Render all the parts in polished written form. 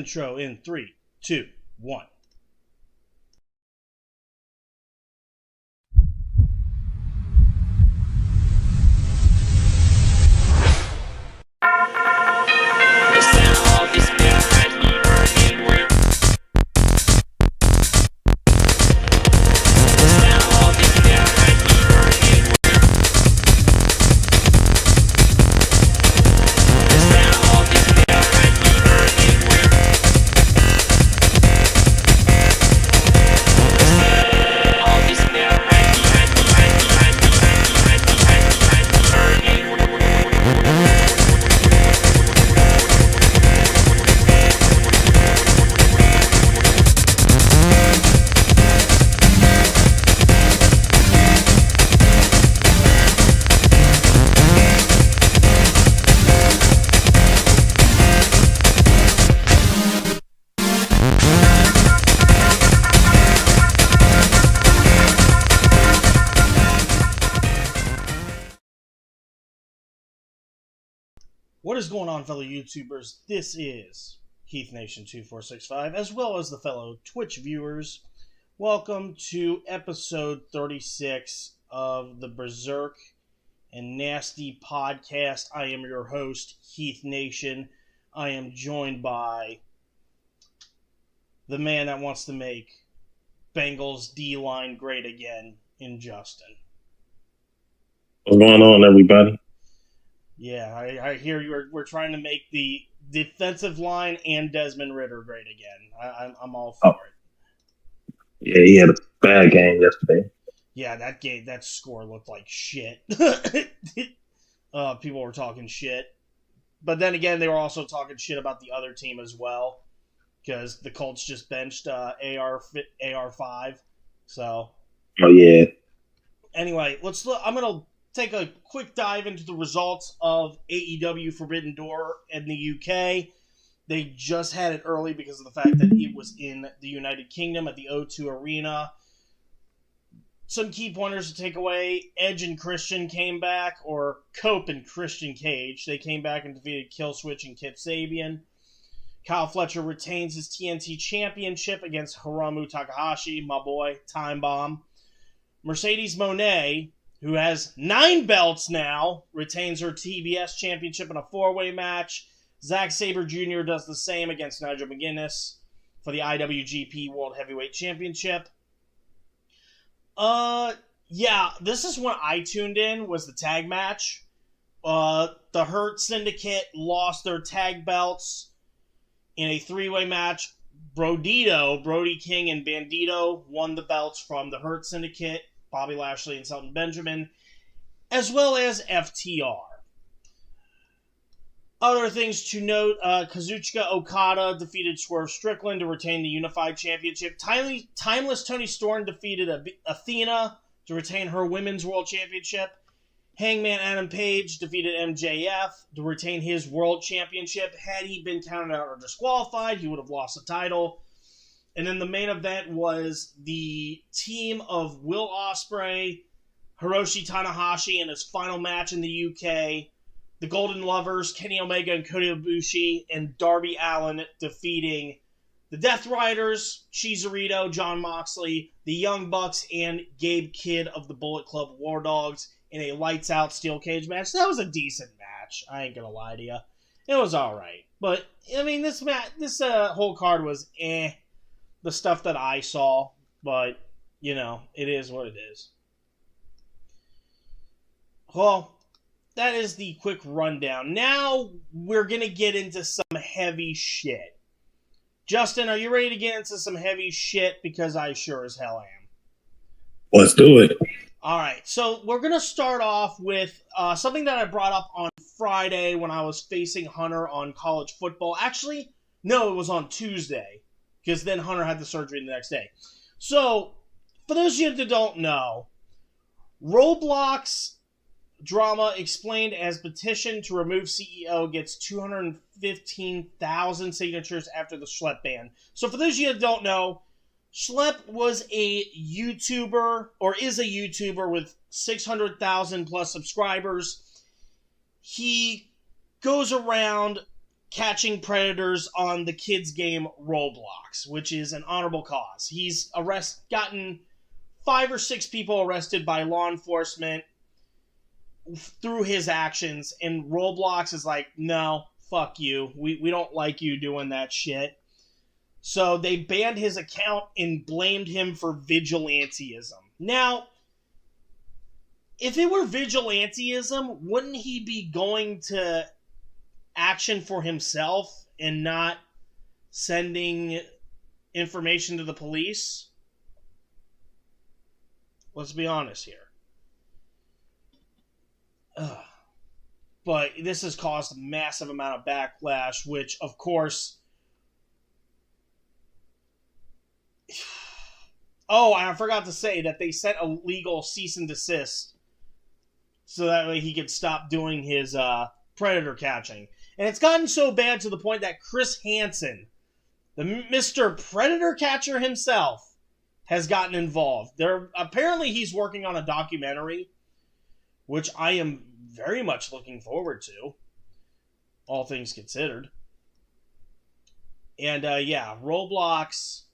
intro in 3, 2, 1. What is going on, fellow YouTubers? This is Heath Nation 2465, as well as the fellow Twitch viewers. Welcome to episode 36 of the Berserk and Nasty podcast. I am your host, Heath Nation. I am joined by the man that wants to make Bengals D-line great again, in Justin. What's going on, everybody? Yeah, I hear we're trying to make the defensive line and Desmond Ridder great again. I'm all for it. Yeah, he had a bad game yesterday. Yeah, that score looked like shit. People were talking shit. But then again, they were also talking shit about the other team as well. Because the Colts just benched AR5. So. Oh, yeah. Anyway, I'm going to take a quick dive into the results of AEW Forbidden Door in the UK. They just had it early because of the fact that it was in the United Kingdom at the O2 Arena. Some key pointers to take away. Edge and Christian came back, or Cope and Christian Cage. They came back and defeated Killswitch and Kip Sabian. Kyle Fletcher retains his TNT Championship against Hiromu Takahashi, my boy, Time Bomb. Mercedes Moné, who has 9 belts now, retains her TBS Championship in a 4-way match. Zack Sabre Jr. does the same against Nigel McGuinness for the IWGP World Heavyweight Championship. Yeah, this is when I tuned in, was the tag match. The Hurt Syndicate lost their tag belts in a 3-way match. Brody King and Bandito won the belts from the Hurt Syndicate, Bobby Lashley and Shelton Benjamin, as well as FTR. Other things to note, Kazuchika Okada defeated Swerve Strickland to retain the Unified Championship. Timeless Toni Storm defeated Athena to retain her Women's World Championship. Hangman Adam Page defeated MJF to retain his World Championship. Had he been counted out or disqualified, he would have lost the title. And then the main event was the team of Will Ospreay, Hiroshi Tanahashi in his final match in the UK, the Golden Lovers, Kenny Omega and Kota Ibushi, and Darby Allin defeating the Death Riders, Chizarito, Jon Moxley, the Young Bucks, and Gabe Kidd of the Bullet Club War Dogs in a lights-out steel cage match. That was a decent match. I ain't gonna lie to you. It was alright. But, I mean, this whole card was the stuff that I saw, but, you know, it is what it is. Well, that is the quick rundown. Now, we're going to get into some heavy shit. Justin, are you ready to get into some heavy shit? Because I sure as hell am. Let's do it. Alright, so we're going to start off with something that I brought up on Friday when I was facing Hunter on college football. Actually, no, it was on Tuesday. Because then Hunter had the surgery the next day. So, for those of you that don't know, Roblox drama explained as petition to remove CEO gets 215,000 signatures after the Schlep ban. So, for those of you that don't know, Schlep was a YouTuber, or is a YouTuber with 600,000 plus subscribers. He goes around catching predators on the kids game Roblox, which is an honorable cause. He's gotten 5 or 6 people arrested by law enforcement through his actions, and Roblox is like, no, fuck you. We don't like you doing that shit. So they banned his account and blamed him for vigilantism. Now, if it were vigilantism, wouldn't he be going to action for himself and not sending information to the police? Let's be honest here. But this has caused a massive amount of backlash, which, of course... Oh, I forgot to say that they sent a legal cease and desist so that way he could stop doing his predator catching. And it's gotten so bad to the point that Chris Hansen, the Mr. Predator Catcher himself, has gotten involved. Apparently he's working on a documentary, which I am very much looking forward to, all things considered. And yeah, Roblox,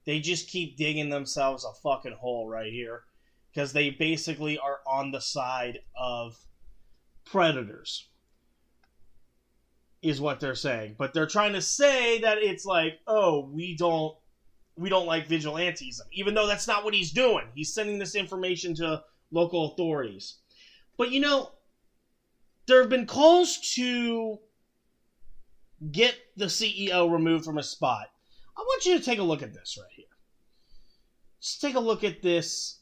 they just keep digging themselves a fucking hole right here, because they basically are on the side of predators, is what they're saying. But they're trying to say that it's like, oh, we don't like vigilantism, even though that's not what he's doing. He's sending this information to local authorities. But, you know, there have been calls to get the CEO removed from his spot. I want you to take a look at this right here. Just take a look at this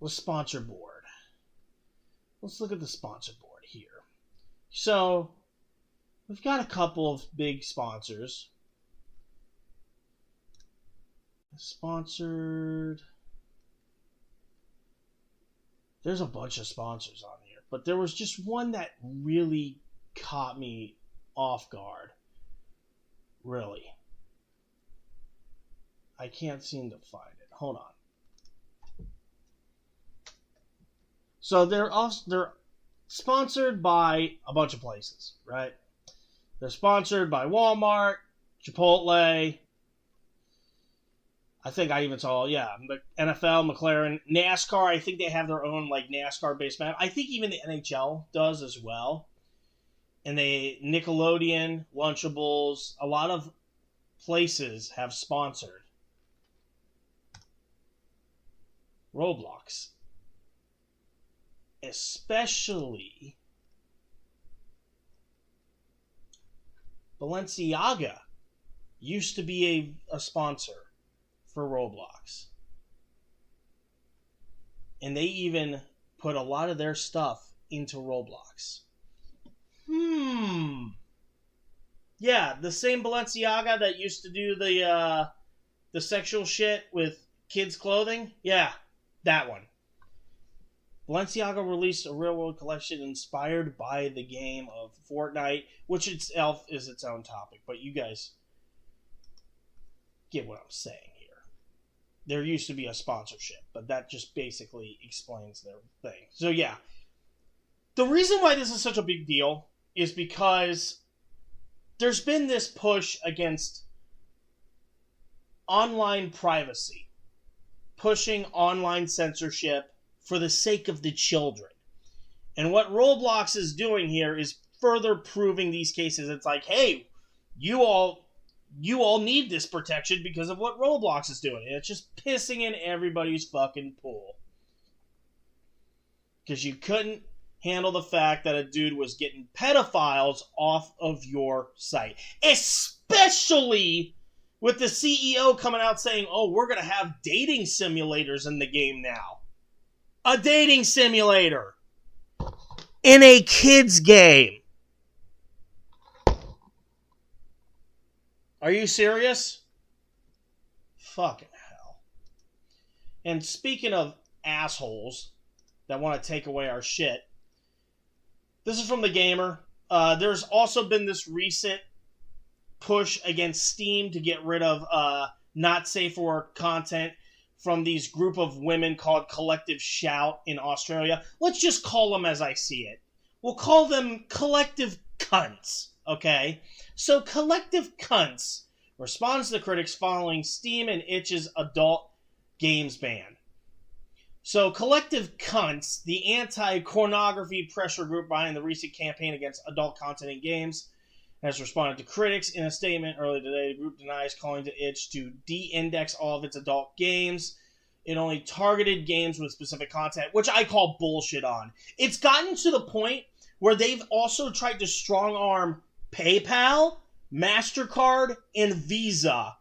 sponsor board. Let's look at the sponsor board here. So, we've got a couple of big sponsors. Sponsored. There's a bunch of sponsors on here, but there was just one that really caught me off guard. Really. I can't seem to find it. Hold on. So they're sponsored by a bunch of places, right? They're sponsored by Walmart, Chipotle. I think I even saw, NFL, McLaren, NASCAR. I think they have their own like NASCAR-based map. I think even the NHL does as well. And Nickelodeon, Lunchables, a lot of places have sponsored Roblox. Especially Balenciaga used to be a sponsor for Roblox. And they even put a lot of their stuff into Roblox. Yeah, the same Balenciaga that used to do the sexual shit with kids' clothing. Yeah, that one. Balenciaga released a real-world collection inspired by the game of Fortnite, which itself is its own topic, but you guys get what I'm saying here. There used to be a sponsorship, but that just basically explains their thing. So yeah, the reason why this is such a big deal is because there's been this push against online privacy, pushing online censorship for the sake of the children. And what Roblox is doing here is further proving these cases. It's like, hey, you all need this protection because of what Roblox is doing. And it's just pissing in everybody's fucking pool. Because you couldn't handle the fact that a dude was getting pedophiles off of your site. Especially with the CEO coming out saying, oh, we're going to have dating simulators in the game now. A dating simulator in a kid's game. Are you serious? Fucking hell. And speaking of assholes that want to take away our shit, this is from The Gamer. There's also been this recent push against Steam to get rid of not safe for work content from these group of women called Collective Shout in Australia. Let's just call them as I see it. We'll call them Collective cunts, okay? So Collective Cunts responds to the critics following Steam and Itch's adult games ban. So Collective Cunts, the anti-pornography pressure group behind the recent campaign against adult content in games, has responded to critics in a statement earlier today. The group denies calling to Itch to de-index all of its adult games. It only targeted games with specific content, which I call bullshit on. It's gotten to the point where they've also tried to strong-arm PayPal, MasterCard, and Visa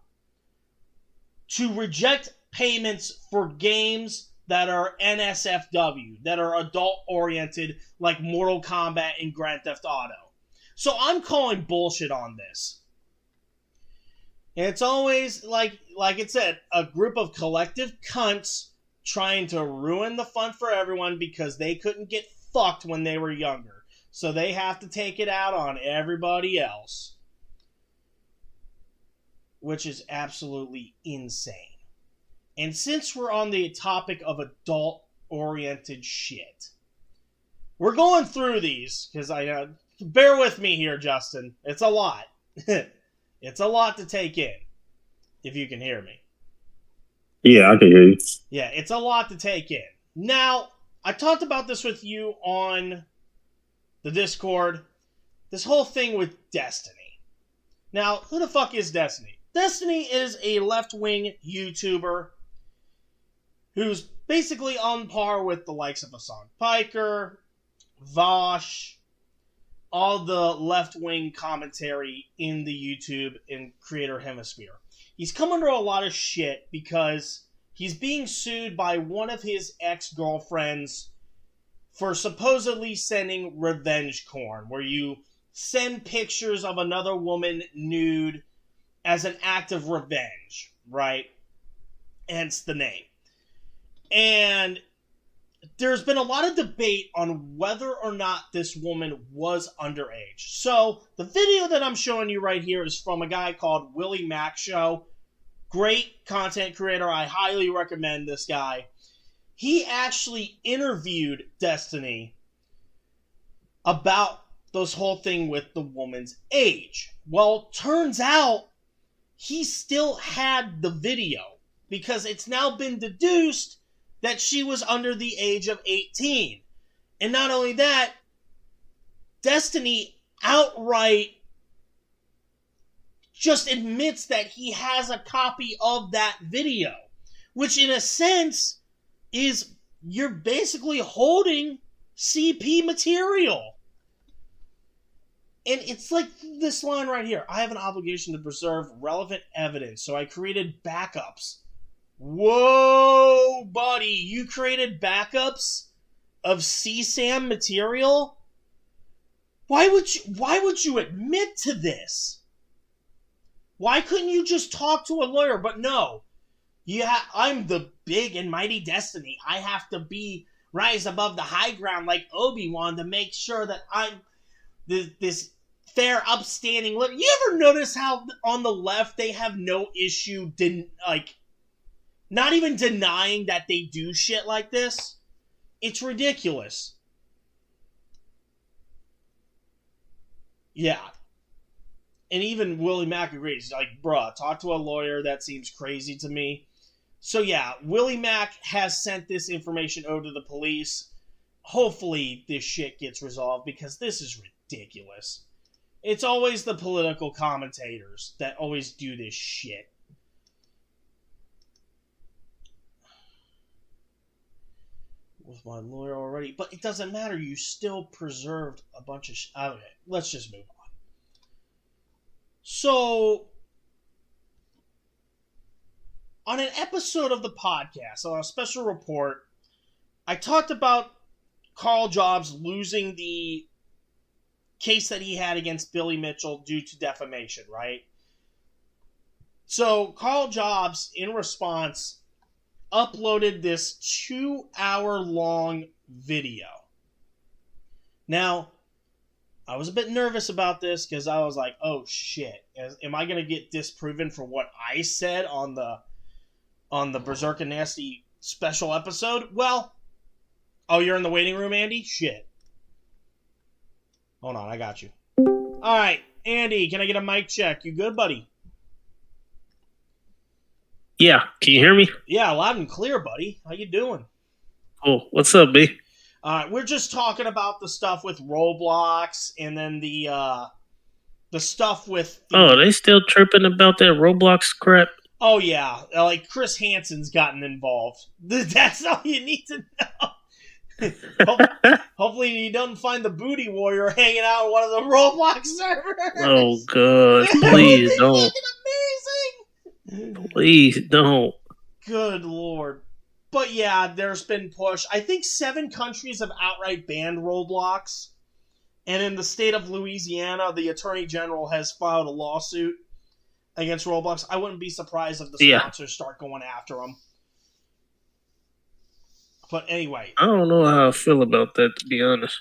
to reject payments for games that are NSFW, that are adult-oriented, like Mortal Kombat and Grand Theft Auto. So I'm calling bullshit on this. And it's always, like it said, a group of collective cunts trying to ruin the fun for everyone because they couldn't get fucked when they were younger. So they have to take it out on everybody else. Which is absolutely insane. And since we're on the topic of adult-oriented shit, we're going through these, because bear with me here, Justin. It's a lot. It's a lot to take in, if you can hear me. Yeah, I can hear you. Yeah, it's a lot to take in. Now, I talked about this with you on the Discord. This whole thing with Destiny. Now, who the fuck is Destiny? Destiny is a left-wing YouTuber who's basically on par with the likes of Hassan Piker, Vosh, all the left-wing commentary in the YouTube and creator hemisphere. He's come under a lot of shit because he's being sued by one of his ex-girlfriends for supposedly sending revenge porn, where you send pictures of another woman nude as an act of revenge, right? Hence the name. And there's been a lot of debate on whether or not this woman was underage. So, the video that I'm showing you right here is from a guy called Willie Mac Show. Great content creator. I highly recommend this guy. He actually interviewed Destiny about this whole thing with the woman's age. Well, turns out he still had the video because it's now been deduced that she was under the age of 18. And not only that, Destiny outright just admits that he has a copy of that video, which in a sense is you're basically holding CP material. And it's like this line right here. I have an obligation to preserve relevant evidence, so I created backups. Whoa, buddy, you created backups of CSAM material? Why would you admit to this? Why couldn't you just talk to a lawyer? But no, I'm the big and mighty Destiny. I have to rise above the high ground like Obi-Wan to make sure that I'm this fair, upstanding lawyer. You ever notice how on the left they have no issue, not even denying that they do shit like this? It's ridiculous. Yeah. And even Willie Mack agrees. He's like, bruh, talk to a lawyer. That seems crazy to me. So yeah, Willie Mack has sent this information over to the police. Hopefully this shit gets resolved because this is ridiculous. It's always the political commentators that always do this shit. With my lawyer already, but it doesn't matter. You still preserved a bunch of okay, let's just move on. So, on an episode of the podcast, on a special report, I talked about Carl Jobs losing the case that he had against Billy Mitchell due to defamation, right? So, Carl Jobs, in response, uploaded this 2-hour-long video. Now, I was a bit nervous about this because I was like, oh shit, am I going to get disproven for what I said on the Berserk and Nasty special episode? Well, oh, you're in the waiting room, Andy? Shit. Hold on, I got you. All right, Andy, can I get a mic check? You good, buddy? Yeah, can you hear me? Yeah, loud and clear, buddy. How you doing? Oh, what's up, B? We're just talking about the stuff with Roblox, and then the stuff with. Oh, they still tripping about that Roblox crap? Oh yeah, like Chris Hansen's gotten involved. That's all you need to know. Hopefully, he doesn't find the booty warrior hanging out on one of the Roblox servers. Oh God, please don't. Amazing. Please don't. Good Lord. But yeah, there's been push. I think 7 countries have outright banned Roblox. And in the state of Louisiana, the Attorney General has filed a lawsuit against Roblox. I wouldn't be surprised if the sponsors start going after them. But anyway. I don't know how I feel about that, to be honest.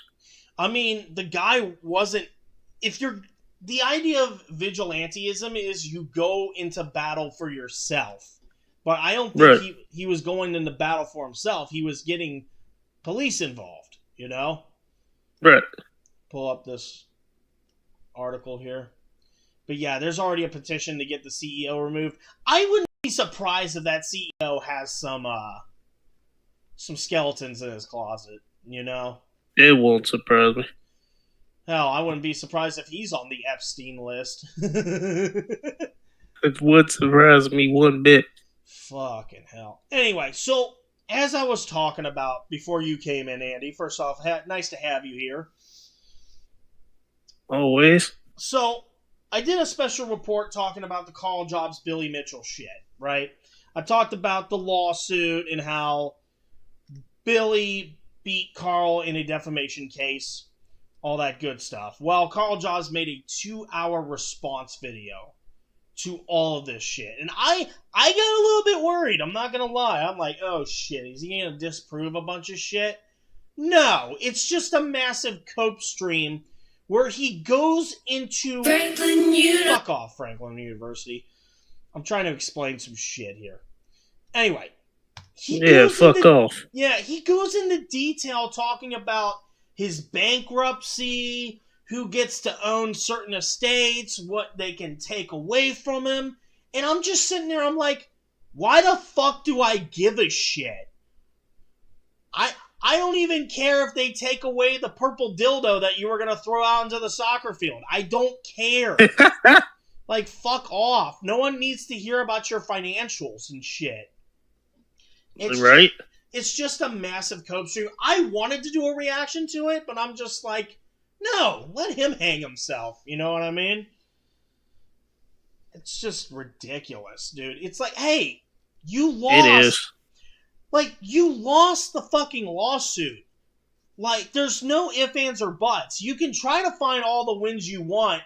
I mean, the guy wasn't... The idea of vigilantism is you go into battle for yourself. But I don't think he was going into battle for himself. He was getting police involved, you know? Right. Pull up this article here. But yeah, there's already a petition to get the CEO removed. I wouldn't be surprised if that CEO has some skeletons in his closet, you know? It won't surprise me. Hell, I wouldn't be surprised if he's on the Epstein list. It would surprise me one bit. Fucking hell. Anyway, so as I was talking about before you came in, Andy, first off, nice to have you here. Always. So I did a special report talking about the Call Jobs Billy Mitchell shit, right? I talked about the lawsuit and how Billy beat Carl in a defamation case, all that good stuff. Well, Carl Jobs made a 2-hour response video to all of this shit. And I got a little bit worried. I'm not going to lie. I'm like, oh shit, is he going to disprove a bunch of shit? No, it's just a massive cope stream where he goes into... Fuck off, Franklin University. I'm trying to explain some shit here. Anyway. Fuck off. Yeah, he goes into detail talking about his bankruptcy, who gets to own certain estates, what they can take away from him. And I'm just sitting there, I'm like, why the fuck do I give a shit? I don't even care if they take away the purple dildo that you were going to throw out into the soccer field. I don't care. Like, fuck off. No one needs to hear about your financials and shit. It's just a massive cope stream. I wanted to do a reaction to it, but I'm just like, no, let him hang himself. You know what I mean? It's just ridiculous, dude. It's like, hey, you lost. It is. Like, you lost the fucking lawsuit. Like, there's no ifs, ands, or buts. You can try to find all the wins you want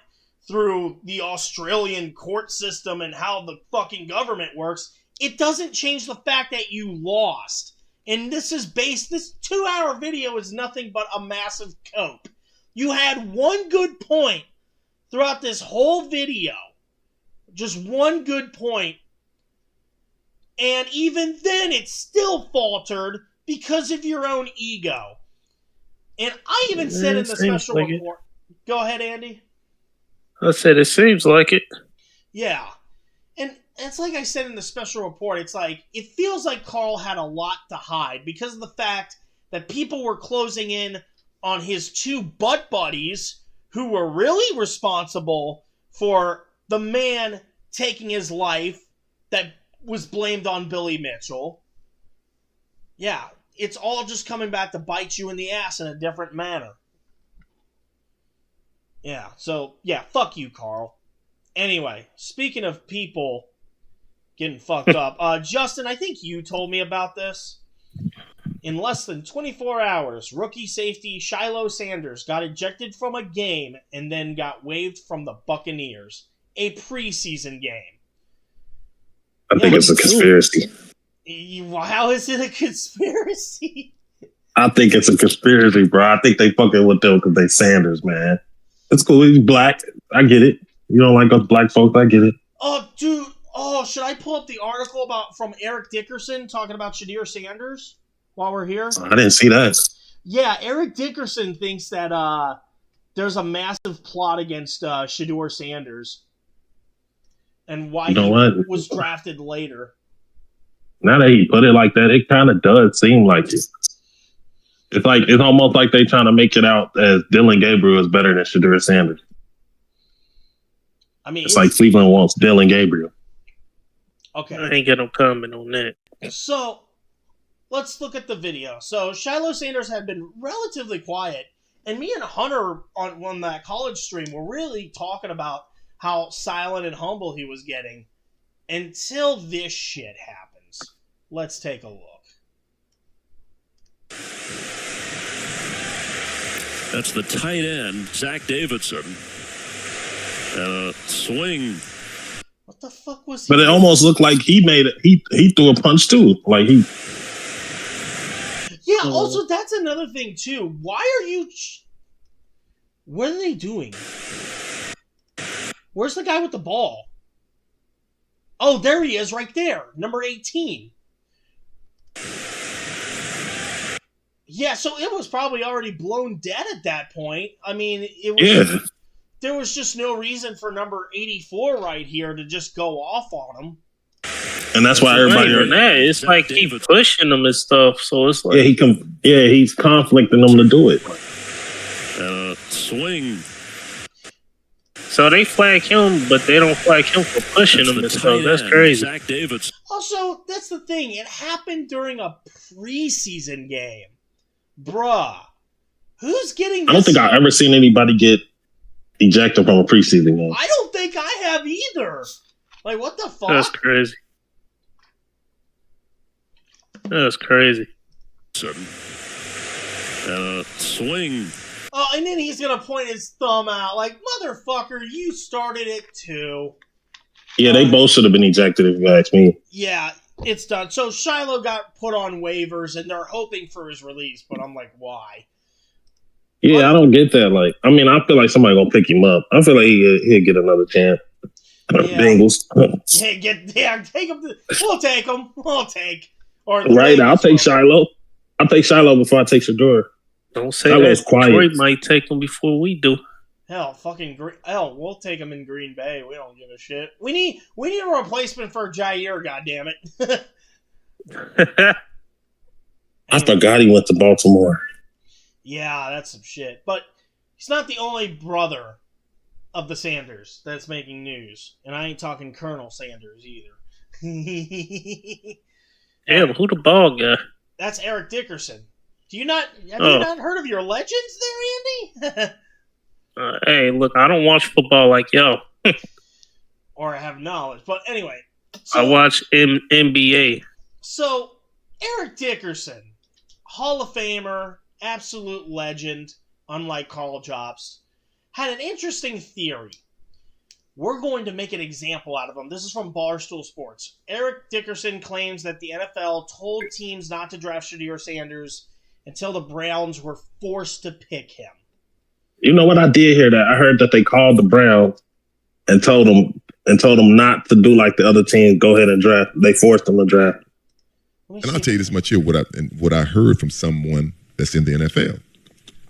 through the Australian court system and how the fucking government works. It doesn't change the fact that you lost. And this 2-hour video is nothing but a massive cope. You had one good point throughout this whole video. Just one good point. And even then, it still faltered because of your own ego. And I even said in the special report... Go ahead, Andy. I said it seems like it. Yeah. And it's like I said in the special report, it's like, it feels like Carl had a lot to hide because of the fact that people were closing in on his 2 butt buddies who were really responsible for the man taking his life that was blamed on Billy Mitchell. Yeah, it's all just coming back to bite you in the ass in a different manner. Yeah, so, yeah, fuck you, Carl. Anyway, speaking of people getting fucked up, Justin, I think you told me about this. In less than 24 hours, rookie safety Shiloh Sanders got ejected from a game and then got waived from the Buccaneers. A preseason game. I think it's a conspiracy. How is it a conspiracy? I think it's a conspiracy, bro. I think they fucking with them because they Sanders, man. It's cool. He's black. I get it. You don't like us black folks. I get it. Oh, dude. Oh, should I pull up the article from Eric Dickerson talking about Shadir Sanders while we're here? I didn't see that. Yeah, Eric Dickerson thinks that there's a massive plot against Shedeur Sanders and why You know he what? was drafted later. Now that he put it like that, it kind of does seem like it. It's almost like they trying to make it out as Dylan Gabriel is better than Shedeur Sanders. I mean, it's like Cleveland wants Dylan Gabriel. Okay. I ain't got no comment on that. So, let's look at the video. So, Shiloh Sanders had been relatively quiet, and me and Hunter on that college stream were really talking about how silent and humble he was getting until this shit happens. Let's take a look. That's the tight end, Zach Davidson. Swing. What the fuck was he? But it almost looked like he made it. He threw a punch too. Like he. Yeah. Also, that's another thing too. Why are you? What are they doing? Where's the guy with the ball? Oh, there he is, right there, number 18. Yeah, so it was probably already blown dead at that point. I mean, it was. Yeah. There was just no reason for number 84 right here to just go off on him. And that's why everybody. It's like he pushing them and stuff. So it's like he's conflicting them to do it. Swing. So they flag him, but they don't flag him for pushing them and stuff. That's crazy. Zach Davidson. Also, that's the thing. It happened during a preseason game. Bruh. Who's getting this? I don't think I've ever seen anybody get ejected from a preseason game. I don't think I have either. Like, what the fuck? That's crazy. That's crazy. Swing. Oh, and then he's going to point his thumb out. Like, motherfucker, you started it too. Yeah, they both should have been ejected if you ask me. Yeah, it's done. So Shiloh got put on waivers, and they're hoping for his release, but I'm like, why? Yeah, I don't get that. Like, I mean, I feel like somebody gonna pick him up. I feel like he'll get another chance. Yeah. Bengals. Take him. We'll take him. We'll take. Or right, I'll take Shiloh. I'll take Shiloh before I take Shedeur. Don't say Shiloh's that. quiet. Detroit might take him before we do. Hell, we'll take him in Green Bay. We don't give a shit. We need a replacement for Jair. Goddammit. I forgot he went to Baltimore. Yeah, that's some shit. But he's not the only brother of the Sanders that's making news. And I ain't talking Colonel Sanders either. Damn, who the ball guy? That's Eric Dickerson. Have you not heard of your legends there, Andy? Hey, look, I don't watch football like y'all. Or have knowledge. But anyway. I watch NBA. So, Eric Dickerson, Hall of Famer, absolute legend, unlike Carl Jobst, had an interesting theory. We're going to make an example out of him. This is from Barstool Sports. Eric Dickerson claims that the NFL told teams not to draft Shedeur Sanders until the Browns were forced to pick him. You know what? I did hear that. I heard that they called the Browns and told them not to do like the other teams. Go ahead and draft. They forced them to draft. And I'll tell you this much here: what I heard from someone that's in the NFL,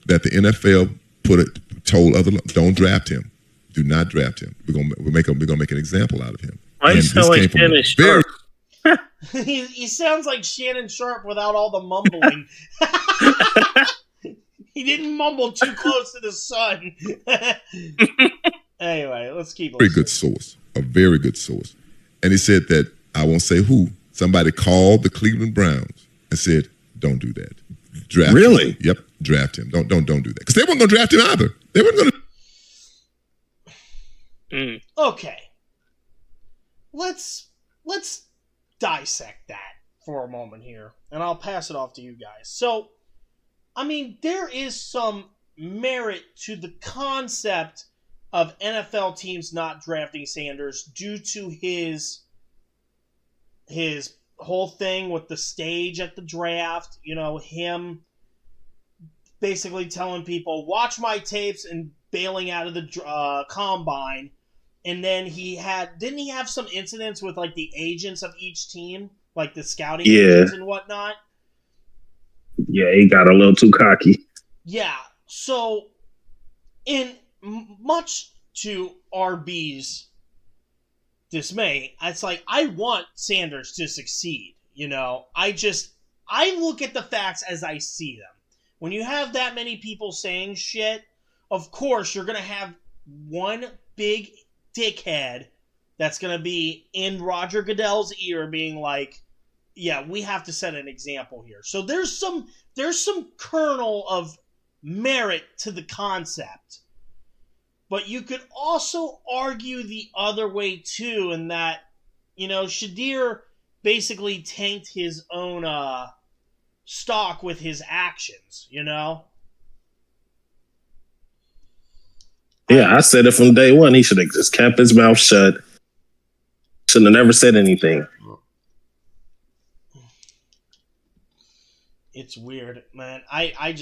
that the NFL told other, don't draft him, do not draft him. We're gonna make an example out of him. Why you sound like Shannon Sharp? He sounds like Shannon Sharp without all the mumbling. He didn't mumble too close to the sun. Anyway, let's keep listening. A very good source. And he said that, I won't say who, somebody called the Cleveland Browns and said, don't do that. Draft really? him. Yep, draft him. Don't do that. Because they weren't going to draft him either. They weren't going to. Okay. Let's dissect that for a moment here. And I'll pass it off to you guys. So, I mean, there is some merit to the concept of NFL teams not drafting Sanders due to his whole thing with the stage at the draft. You know, him basically telling people, watch my tapes and bailing out of the combine. And then didn't he have some incidents with like the agents of each team? Like the scouting agents and whatnot? Yeah, he got a little too cocky. Yeah, so And much to RB's dismay, it's like, I want Sanders to succeed. You know, I look at the facts as I see them. When you have that many people saying shit, of course you're going to have one big dickhead that's going to be in Roger Goodell's ear being like, yeah, we have to set an example here. So there's some kernel of merit to the concept. But you could also argue the other way too, in that, you know, Shadir basically tanked his own stock with his actions, you know? Yeah, I said it from day one. He should have just kept his mouth shut. Shouldn't have never said anything. It's weird, man. I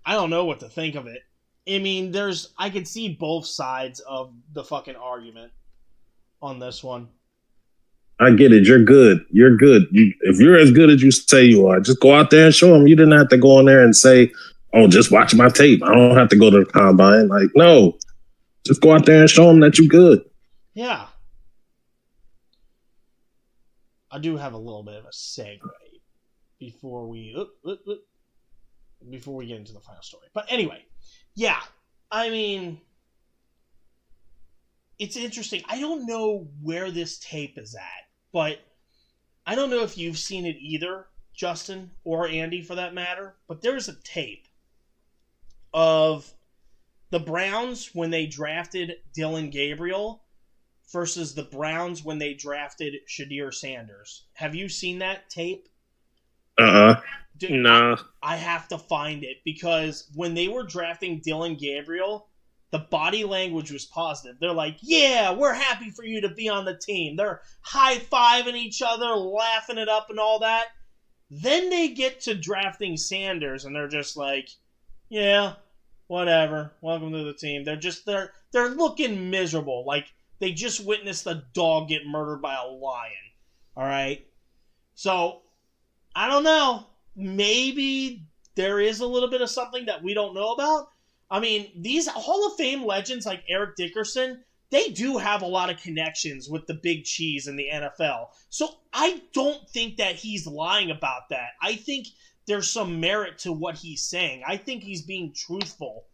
don't know what to think of it. I mean, I can see both sides of the fucking argument on this one. I get it. You're good. You're good. If you're as good as you say you are, just go out there and show them. You didn't have to go in there and say, oh, just watch my tape. I don't have to go to the combine. Like, no. Just go out there and show them that you're good. Yeah. I do have a little bit of a segue before we get into the final story. But anyway, yeah. I mean, it's interesting. I don't know where this tape is at, but I don't know if you've seen it either, Justin, or Andy for that matter, but there's a tape of the Browns when they drafted Dylan Gabriel versus the Browns when they drafted Shadir Sanders. Have you seen that tape? Dude, No. I have to find it, because when they were drafting Dylan Gabriel, the body language was positive. They're like, yeah, we're happy for you to be on the team. They're high-fiving each other, laughing it up and all that. Then they get to drafting Sanders, and they're just like, yeah, whatever. Welcome to the team. They're looking miserable. Like they just witnessed a dog get murdered by a lion. All right? So, I don't know. Maybe there is a little bit of something that we don't know about. I mean, these Hall of Fame legends like Eric Dickerson, they do have a lot of connections with the big cheese in the NFL. So I don't think that he's lying about that. I think there's some merit to what he's saying. I think he's being truthful.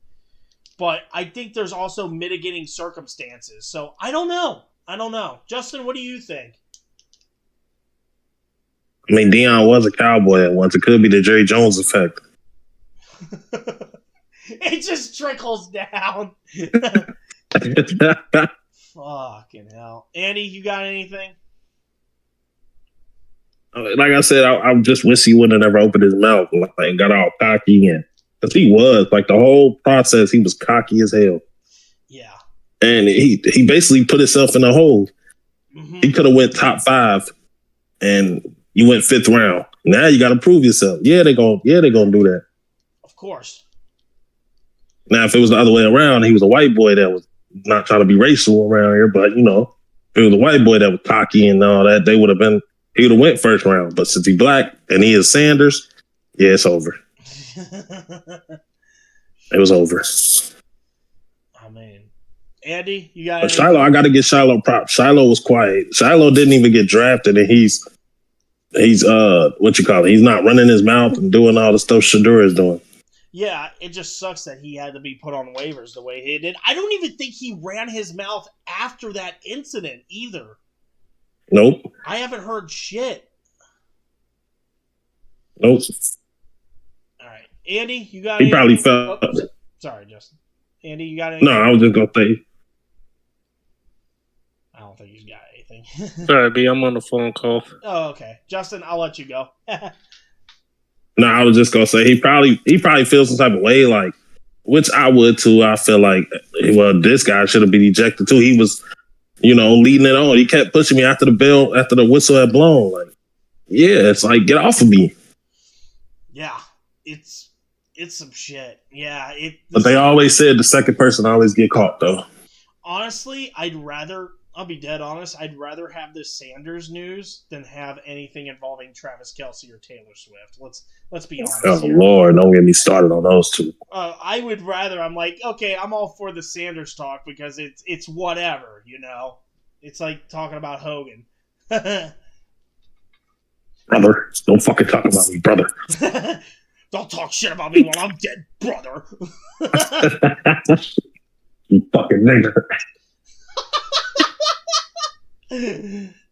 But I think there's also mitigating circumstances. So I don't know. Justin, what do you think? I mean, Deion was a Cowboy at once. It could be the Jerry Jones effect. It just trickles down. Fucking hell. Andy, you got anything? Like I said, I just wish he wouldn't have ever opened his mouth and got all cocky. Because he was, like, the whole process, he was cocky as hell. Yeah. And he basically put himself in a hole. Mm-hmm. He could have went top 5 and you went 5th round. Now you got to prove yourself. Yeah, they're gonna do that. Of course. Now, if it was the other way around, he was a white boy that was not trying to be racial around here, but, you know, if it was a white boy that was cocky and all that, he would have went 1st round. But since he's black and he is Sanders, yeah, it's over. It was over. Oh, man. Andy, you got But Shiloh, I got to get Shiloh props. Shiloh was quiet. Shiloh didn't even get drafted, and he's what you call it? He's not running his mouth and doing all the stuff Shadur is doing. Yeah, it just sucks that he had to be put on waivers the way he did. I don't even think he ran his mouth after that incident either. Nope. I haven't heard shit. Nope. All right. Andy, you got anything? Probably felt... Oh, sorry, Justin. Andy, you got anything? No, I was just going to say... I don't think he's got anything. Sorry, B, I'm on the phone call. Oh, okay. Justin, I'll let you go. No, I was just gonna say he probably feels some type of way, like, which I would too. I feel like, well, this guy should have been ejected too. He was, you know, leading it on. He kept pushing me after the whistle had blown. Like, yeah, it's like, get off of me. Yeah, it's some shit. Yeah, but they always said the second person always get caught though. Honestly, I'd rather I'll be dead honest. I'd rather have this Sanders news than have anything involving Travis Kelce or Taylor Swift. Let's be honest. Oh here. Lord, don't get me started on those two. I would rather. I'm like, okay, I'm all for the Sanders talk because it's whatever, you know. It's like talking about Hogan. Brother, don't fucking talk about me, brother. Don't talk shit about me while I'm dead, brother. You fucking nigger.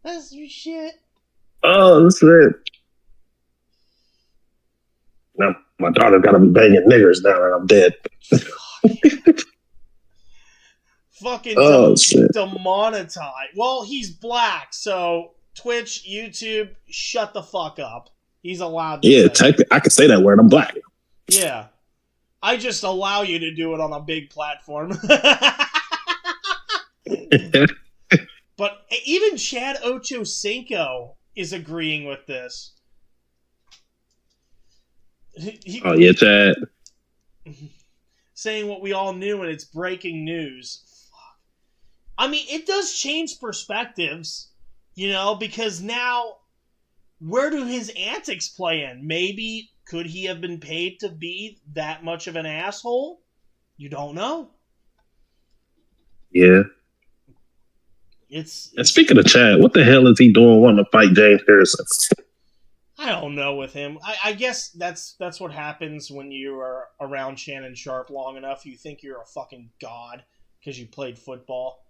That's some shit. Oh, that's it. Now my daughter got to be banging niggers now, and I'm dead. Fucking shit. demonetized. Well, he's black, so Twitch, YouTube, shut the fuck up. He's allowed to Yeah, say technically, I can say that word. I'm black. Yeah. I just allow you to do it on a big platform. But even Chad Ochocinco is agreeing with this. Oh, yeah, Chad. Saying what we all knew, and it's breaking news. Fuck. I mean, it does change perspectives, you know, because now, where do his antics play in? Maybe, could he have been paid to be that much of an asshole? You don't know. Yeah. And speaking of Chad, what the hell is he doing wanting to fight James Harrison? I don't know with him. I guess that's what happens when you are around Shannon Sharp long enough. You think you're a fucking god because you played football.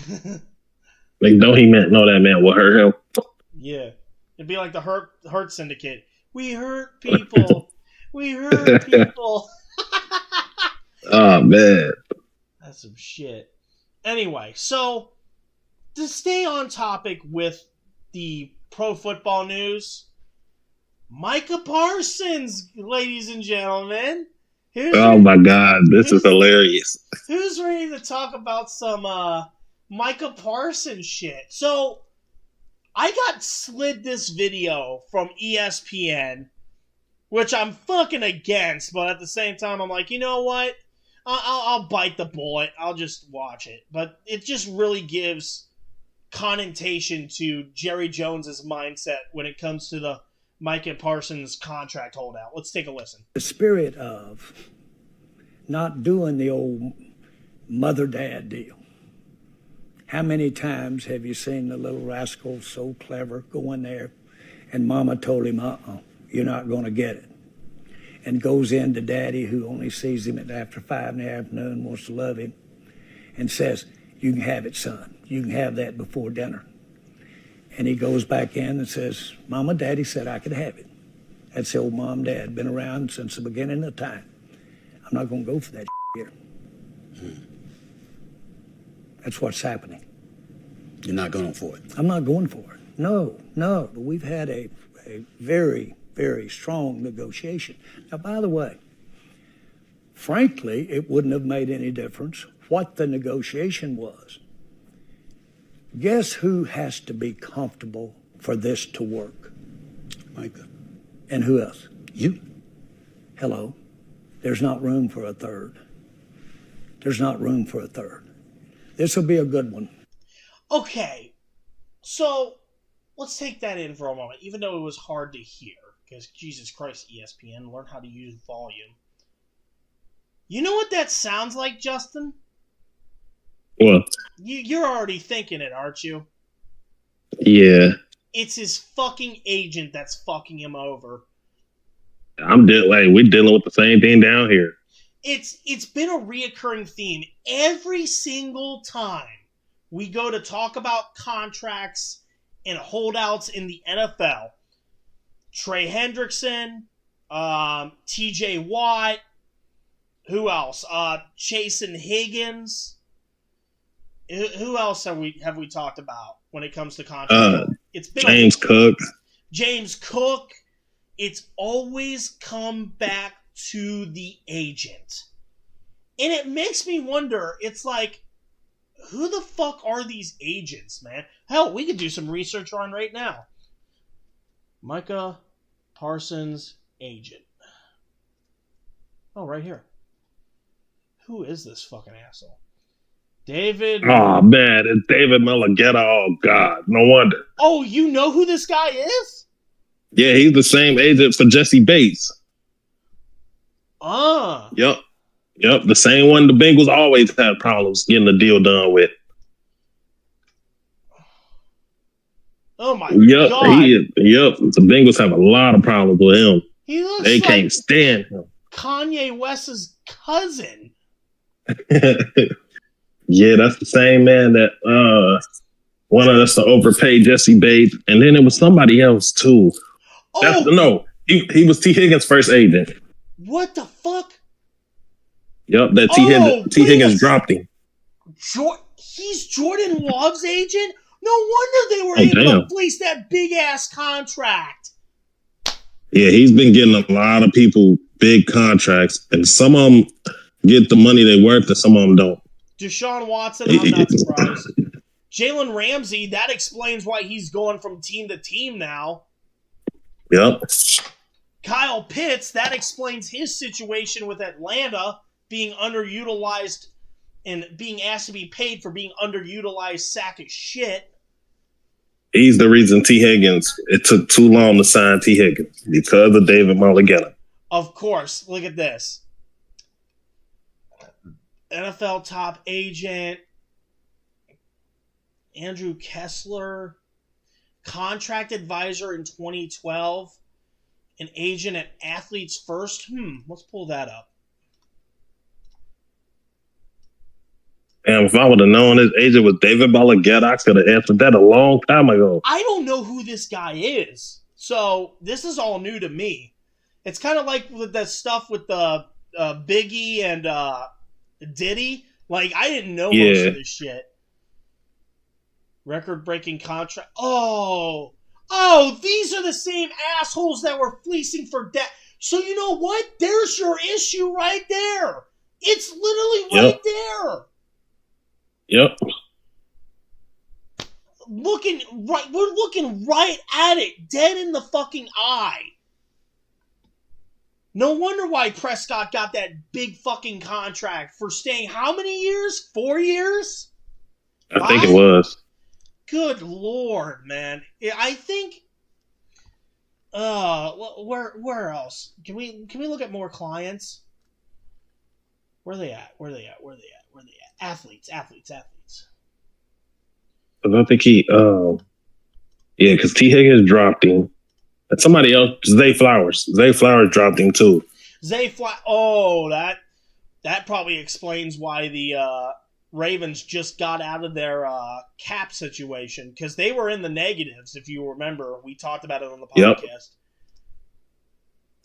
Like, no, that man will hurt him. Yeah. It'd be like the Hurt Syndicate. We hurt people. We hurt people. Oh, man. That's some shit. Anyway, so to stay on topic with the pro football news, Micah Parsons, ladies and gentlemen. Oh my God, this is hilarious. Who's ready to talk about some Micah Parsons shit? So, I got slid this video from ESPN, which I'm fucking against, but at the same time, I'm like, you know what? I'll bite the bullet. I'll just watch it. But it just really gives connotation to Jerry Jones's mindset when it comes to the Micah Parsons contract holdout. Let's take a listen. The spirit of not doing the old mother-dad deal. How many times have you seen the little rascal so clever go in there and mama told him, you're not going to get it. And goes in to daddy, who only sees him after 5 in the afternoon, wants to love him, and says, you can have it, son. You can have that before dinner. And he goes back in and says, Mama, Daddy said I could have it. That's the old mom, dad, been around since the beginning of time. I'm not going to go for that here. That's what's happening. You're not going for it? I'm not going for it. No. But we've had a very, very strong negotiation. Now, by the way, frankly, it wouldn't have made any difference what the negotiation was. Guess who has to be comfortable for this to work? Micah. And who else? You. Hello. There's not room for a third. There's not room for a third. This will be a good one. Okay. So, let's take that in for a moment, even though it was hard to hear. Because, Jesus Christ, ESPN, learn how to use volume. You know what that sounds like, Justin? What? You're already thinking it, aren't you? Yeah. It's his fucking agent that's fucking him over. We're dealing with the same thing down here. It's been a reoccurring theme. Every single time we go to talk about contracts and holdouts in the NFL, Trey Hendrickson, T.J. Watt, who else? Chasen Higgins. Who else have we talked about when it comes to contracts? It's been James Cook. James Cook. It's always come back to the agent. And it makes me wonder, it's like, who the fuck are these agents, man? Hell, we could do some research on right now. Micah Parsons agent. Oh, right here. Who is this fucking asshole? David. Oh man, it's David Mulligetta. Oh God, no wonder. Oh, you know who this guy is? Yeah, he's the same agent for Jesse Bates. Yep, the same one the Bengals always had problems getting the deal done with. Oh my God! The Bengals have a lot of problems with him. He looks they like can't stand him. Kanye West's cousin. Yeah, that's the same man that wanted us to overpay Jesse Bates, and then it was somebody else too. He was T. Higgins' first agent. What the fuck? Yep, that T. Higgins dropped him. He's Jordan Love's agent? No wonder they were able to fleece that big ass contract. Yeah, he's been getting a lot of people big contracts, and some of them get the money they worth, and some of them don't. Deshaun Watson, I'm not surprised. Jalen Ramsey, that explains why he's going from team to team now. Yep. Kyle Pitts, that explains his situation with Atlanta being underutilized and being asked to be paid for being underutilized sack of shit. He's the reason it took too long to sign T. Higgins because of David Mulligetta. Of course. Look at this. NFL top agent, Andrew Kessler, contract advisor in 2012, an agent at Athletes First. Let's pull that up. And if I would have known his agent was David Mulligetta, I could have answered that a long time ago. I don't know who this guy is, so this is all new to me. It's kind of like with the stuff with the Biggie and Diddy. Like, I didn't know most of this shit. Record-breaking contract. Oh, these are the same assholes that were fleecing for debt. So you know what? There's your issue right there. It's literally right there. Yep. We're looking right at it, dead in the fucking eye. No wonder why Prescott got that big fucking contract for staying how many years? 4 years? I think it was. Good Lord, man. I think where else? Can we look at more clients? Where are they at? Athletes. I don't think because T. Higgins dropped him. And somebody else, Zay Flowers. Zay Flowers dropped him too. That probably explains why the Ravens just got out of their cap situation, because they were in the negatives, if you remember. We talked about it on the podcast.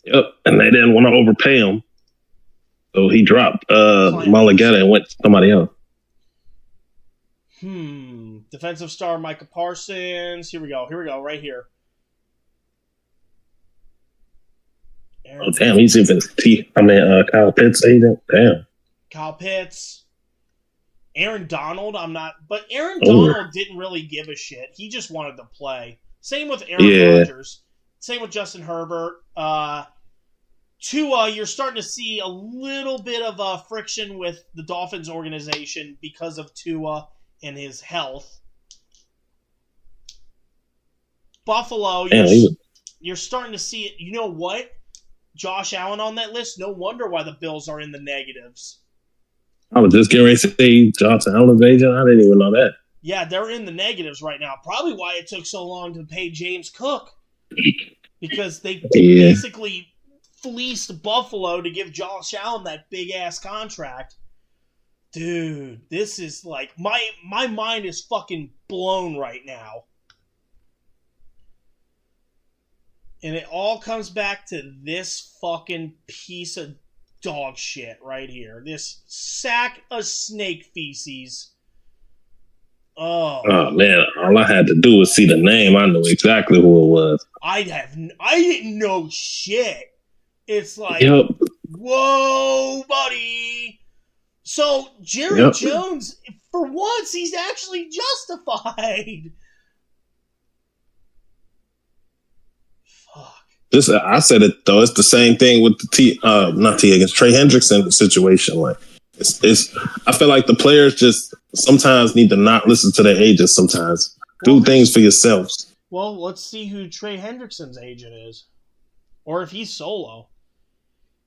Yep, and they didn't want to overpay him. So he dropped Mulligetta and went to somebody else. Defensive star Micah Parsons. Here we go, right here. Damn, he's even Kyle Pitts agent. Damn. Kyle Pitts. Aaron Donald, but Aaron Donald didn't really give a shit. He just wanted to play. Same with Aaron Rodgers. Same with Justin Herbert. Tua, you're starting to see a little bit of friction with the Dolphins organization because of Tua and his health. Buffalo, you're starting to see it. You know what? Josh Allen on that list. No wonder why the Bills are in the negatives. I was just getting ready to say Josh Allen's agent. I didn't even know that. Yeah, they're in the negatives right now. Probably why it took so long to pay James Cook. Because they basically fleeced Buffalo to give Josh Allen that big-ass contract. Dude, this is like... My mind is fucking blown right now. And it all comes back to this fucking piece of dog shit right here. This sack of snake feces. Oh man, all I had to do was see the name. I knew exactly who it was. I didn't know shit. It's like, whoa, buddy. So Jerry Jones, for once, he's actually justified. I said it though. It's the same thing with the Trey Hendrickson situation. Like, it's. I feel like the players just sometimes need to not listen to their agents sometimes. Do things for yourselves. Well, let's see who Trey Hendrickson's agent is. Or if he's solo.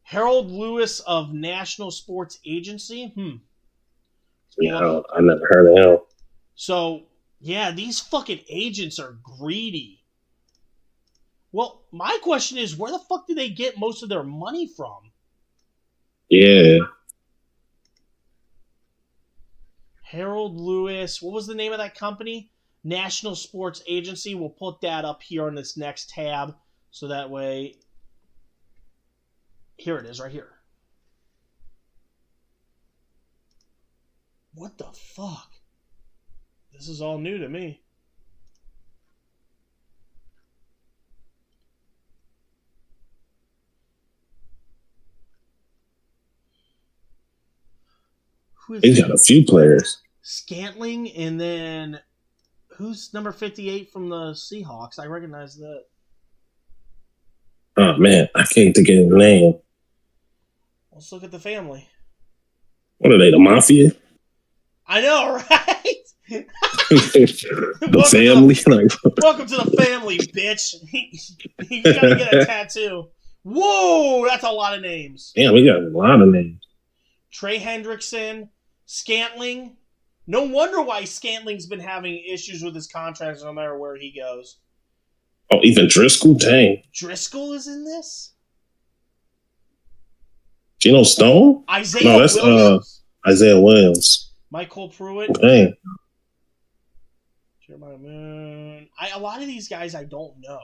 Harold Lewis of National Sports Agency? Yeah, I never heard of him. So, yeah, these fucking agents are greedy. Well, my question is, where the fuck do they get most of their money from? Yeah. Harold Lewis. What was the name of that company? National Sports Agency. We'll put that up here on this next tab. So that way... Here it is, right here. What the fuck? This is all new to me. He's got a few players. Scantling, and then who's number 58 from the Seahawks? I recognize that. Oh man, I can't think of his name. Let's look at the family. What are they, the Mafia? I know, right? The family? Welcome to the family, bitch. You gotta get a tattoo. Whoa, that's a lot of names. Damn, we got a lot of names. Trey Hendrickson, Scantling. No wonder why Scantling's been having issues with his contracts no matter where he goes. Oh, even Driscoll? Dang. Driscoll is in this? Geno Stone? Isaiah Williams. Isaiah Williams. Michael Pruitt. Dang. Jeremiah Moon. A lot of these guys I don't know.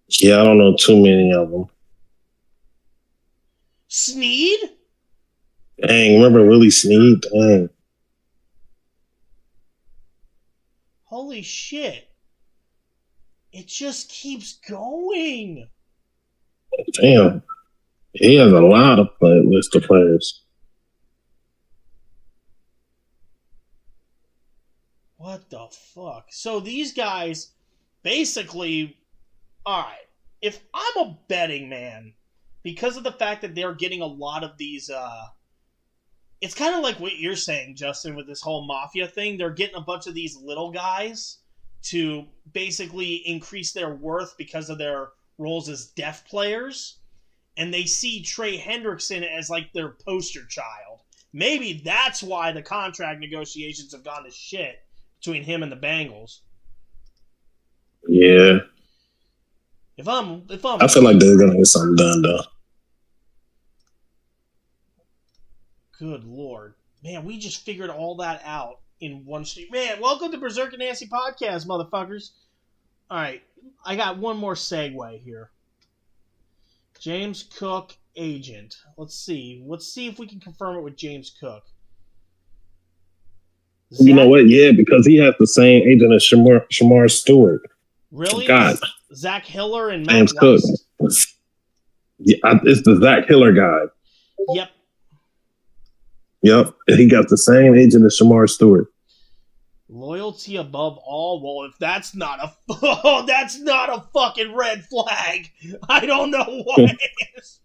Yeah, I don't know too many of them. Sneed? Dang, remember Willie Sneed? Dang. Holy shit. It just keeps going. Damn. He has a lot of list of players. What the fuck? So these guys basically, all right, if I'm a betting man, because of the fact that they're getting a lot of these, it's kind of like what you're saying, Justin, with this whole mafia thing. They're getting a bunch of these little guys to basically increase their worth because of their roles as deaf players. And they see Trey Hendrickson as like their poster child. Maybe that's why the contract negotiations have gone to shit between him and the Bengals. Yeah. I feel like they're gonna get something done though. Good Lord. Man, we just figured all that out in one street. Man, welcome to Berserk and Nancy Podcast, motherfuckers. Alright, I got one more segue here. James Cook, agent. Let's see. Let's see if we can confirm it with James Cook. You know what? Yeah, because he has the same agent as Shamar Stewart. Really? God. Zach Hiller and Matt James Weiss. Cook. Yeah, it's the Zach Hiller guy. Yep. Yep. He got the same agent as Shamar Stewart. Loyalty above all. Well, if that's not a that's not a fucking red flag. I don't know what is.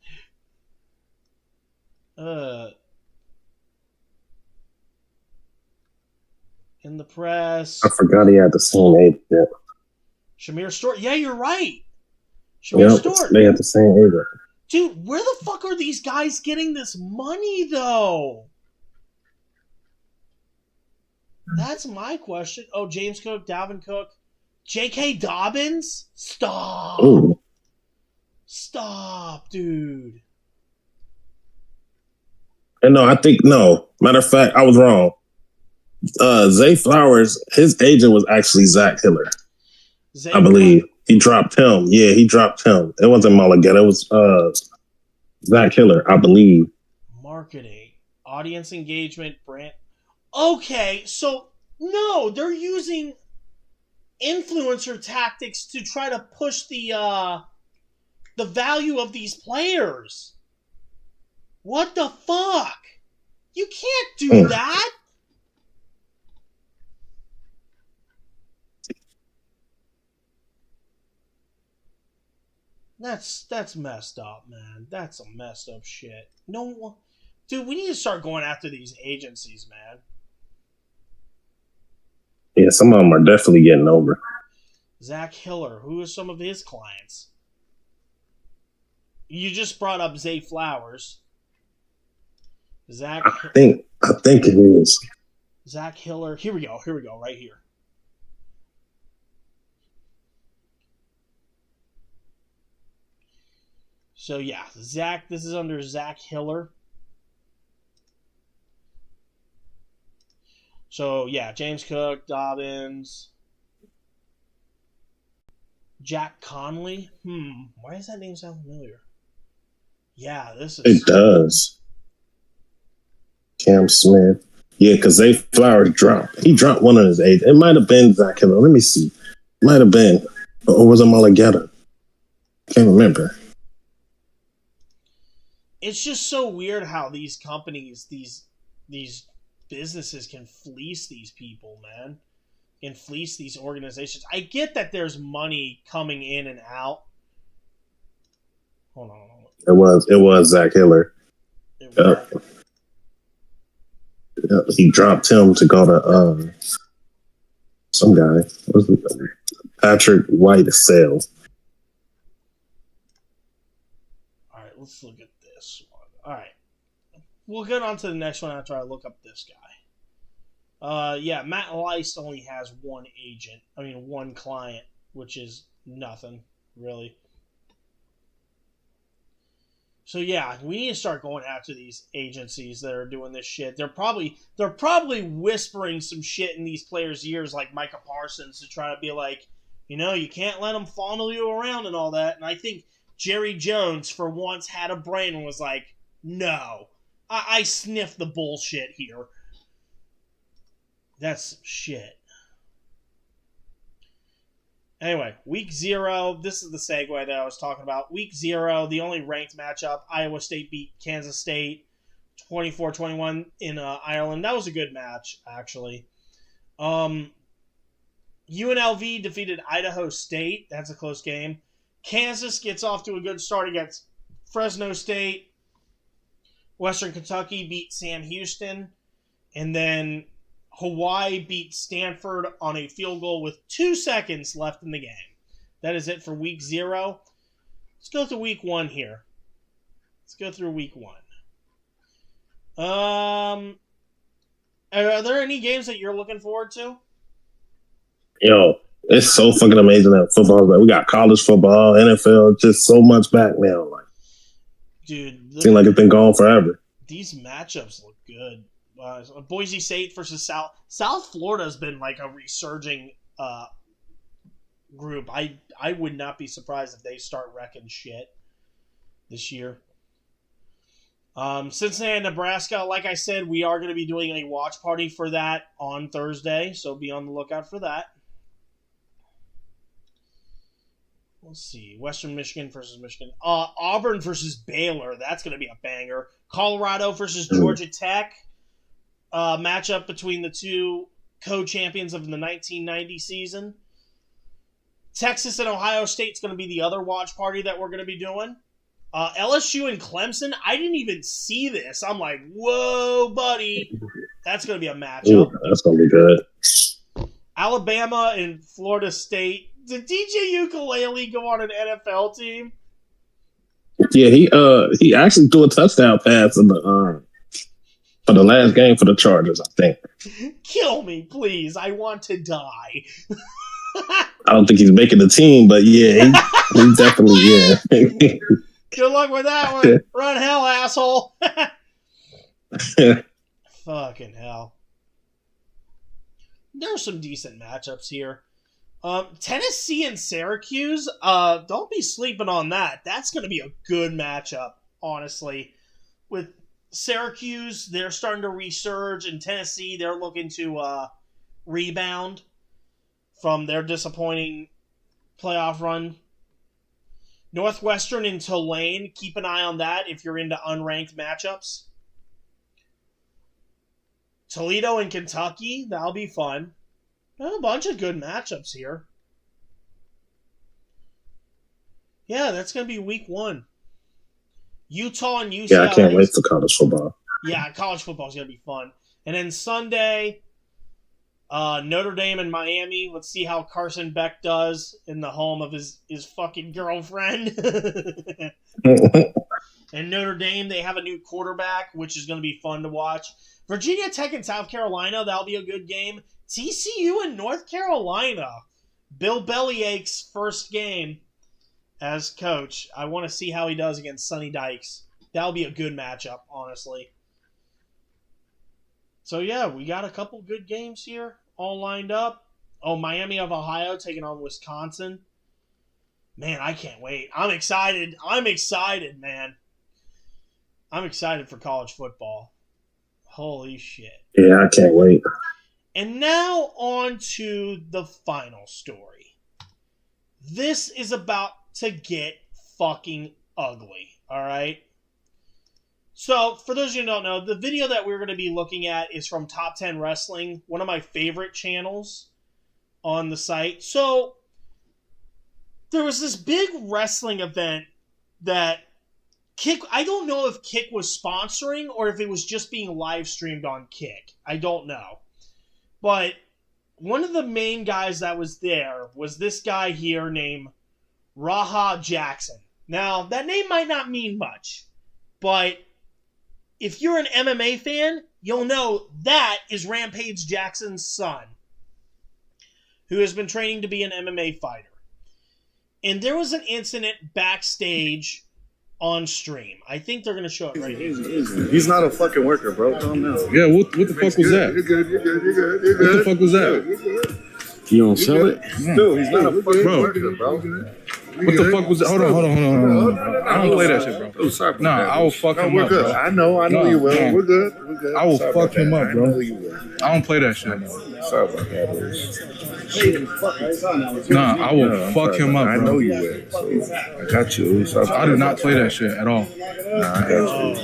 In the press. I forgot he had the same agent. Shamir Stewart. Yeah, you're right. Shamir Stewart. They had the same agent. Dude, where the fuck are these guys getting this money, though? That's my question. Oh, James Cook, Dalvin Cook, J.K. Dobbins? Stop. Ooh. Stop, dude. And no. Matter of fact, I was wrong. Zay Flowers, his agent was actually Zach Hiller. I believe. He dropped him. Yeah, he dropped him. It wasn't Mulligan. It was Zach Hiller, I believe. Marketing, audience engagement, brand. Okay, so no, they're using influencer tactics to try to push the value of these players. What the fuck? You can't do that. That's messed up, man. That's some messed up shit. No, dude, we need to start going after these agencies, man. Yeah, some of them are definitely getting over. Zach Hiller, who are some of his clients? You just brought up Zay Flowers. I think it is. Zach Hiller. Here we go, right here. So yeah, Zach, this is under Zach Hiller. So yeah, James Cook, Dobbins, Jack Conley. Why does that name sound familiar? Yeah, this is. It does. Cam Smith. Yeah, because Zay Flowers dropped. He dropped one of his eight. It might have been Zach Hiller. Let me see. Might have been. Or was it Mulligata? Can't remember. It's just so weird how these companies, these businesses can fleece these people, man. Can fleece these organizations. I get that there's money coming in and out. Hold on. It was Zach Hiller. He dropped him to go to some guy. What's his name? Patrick White Sale. All right, let's look at this one. All right, we'll get on to the next one after I look up this guy. Yeah, Matt Leist only has one client, which is nothing really. So yeah, we need to start going after these agencies that are doing this shit. They're probably whispering some shit in these players' ears, like Micah Parsons, to try to be like, you can't let them fondle you around and all that. And I think Jerry Jones, for once, had a brain and was like, no, I sniff the bullshit here. That's shit. Anyway, week 0, this is the segue that I was talking about. Week 0, the only ranked matchup, Iowa State beat Kansas State 24-21 in Ireland. That was a good match, actually. UNLV defeated Idaho State. That's a close game. Kansas gets off to a good start against Fresno State. Western Kentucky beat Sam Houston. And then Hawaii beat Stanford on a field goal with 2 seconds left in the game. That is it for week 0. Let's go to week 1 here. Let's go through week 1. Are there any games that you're looking forward to? Yo, it's so fucking amazing that football. We got college football, NFL, just so much back now. Like, dude, seems like it's been gone forever. These matchups look good. Boise State versus South Florida has been like a resurging group. I would not be surprised if they start wrecking shit this year. Cincinnati, Nebraska, like I said, we are going to be doing a watch party for that on Thursday, so be on the lookout for that. Let's see. Western Michigan versus Michigan. Auburn versus Baylor. That's going to be a banger. Colorado versus Georgia Tech. Matchup between the two co-champions of the 1990 season. Texas and Ohio State's going to be the other watch party that we're going to be doing. LSU and Clemson, I didn't even see this. I'm like, whoa, buddy. That's going to be a matchup. Ooh, that's going to be good. Alabama and Florida State. Did DJ Ukulele go on an NFL team? Yeah, he actually threw a touchdown pass in the for the last game for the Chargers, I think. Kill me, please. I want to die. I don't think he's making the team, but yeah, he definitely, yeah. Good luck with that one. Run hell, asshole. Fucking hell. There are some decent matchups here. Tennessee and Syracuse, don't be sleeping on that. That's going to be a good matchup, honestly. With Syracuse, they're starting to resurge, and Tennessee, they're looking to rebound from their disappointing playoff run. Northwestern and Tulane, keep an eye on that if you're into unranked matchups. Toledo and Kentucky, that'll be fun. There's a bunch of good matchups here. Yeah, that's going to be week 1. Utah and UCLA. Yeah, I can't wait for college football. Yeah, college football is going to be fun. And then Sunday, Notre Dame and Miami. Let's see how Carson Beck does in the home of his fucking girlfriend. And Notre Dame, they have a new quarterback, which is going to be fun to watch. Virginia Tech and South Carolina, that'll be a good game. TCU and North Carolina. Bill Bellyache's first game as coach. I want to see how he does against Sonny Dykes. That'll be a good matchup, honestly. So, yeah, we got a couple good games here all lined up. Oh, Miami of Ohio taking on Wisconsin. Man, I can't wait. I'm excited. Man. I'm excited for college football. Holy shit. Yeah, I can't wait. And now on to the final story. This is about to get fucking ugly, all right? So, for those of you who don't know, the video that we're going to be looking at is from Top 10 Wrestling, one of my favorite channels on the site. So, there was this big wrestling event that Kick, I don't know if Kick was sponsoring or if it was just being live streamed on Kick. I don't know. But one of the main guys that was there was this guy here named Raha Jackson. Now, that name might not mean much, but if you're an MMA fan, you'll know that is Rampage Jackson's son, who has been training to be an MMA fighter. And there was an incident backstage on stream. I think they're going to show it right here. He's not a fucking worker, bro. Calm down. Yeah, what the fuck was that? You're good. What the fuck was that? You don't sell it? Dude, he's not a fucking worker, bro. What the fuck was that? Hold on. I don't play that shit, bro. Oh, sorry. Nah, I will fuck him up, bro. I know you will. We're good. I will fuck him up, bro. I know you will. I don't play that shit. Sorry about that. Nah, I will fuck him up, bro. I know you will. So I got you. I do not play that shit at all. Nah, I got you.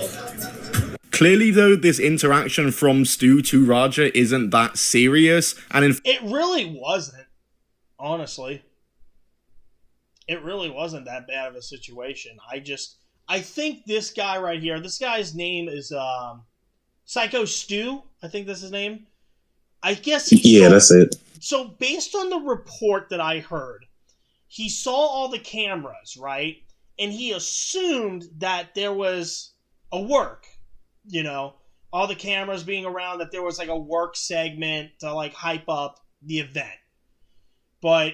Clearly, though, this interaction from Stu to Raja isn't that serious, and it really wasn't, honestly. It really wasn't that bad of a situation. I think this guy right here, this guy's name is Psycho Stu. I think that's his name. I guess that's it. So based on the report that I heard, he saw all the cameras, right? And he assumed that there was a work, all the cameras being around, that there was like a work segment to like hype up the event. But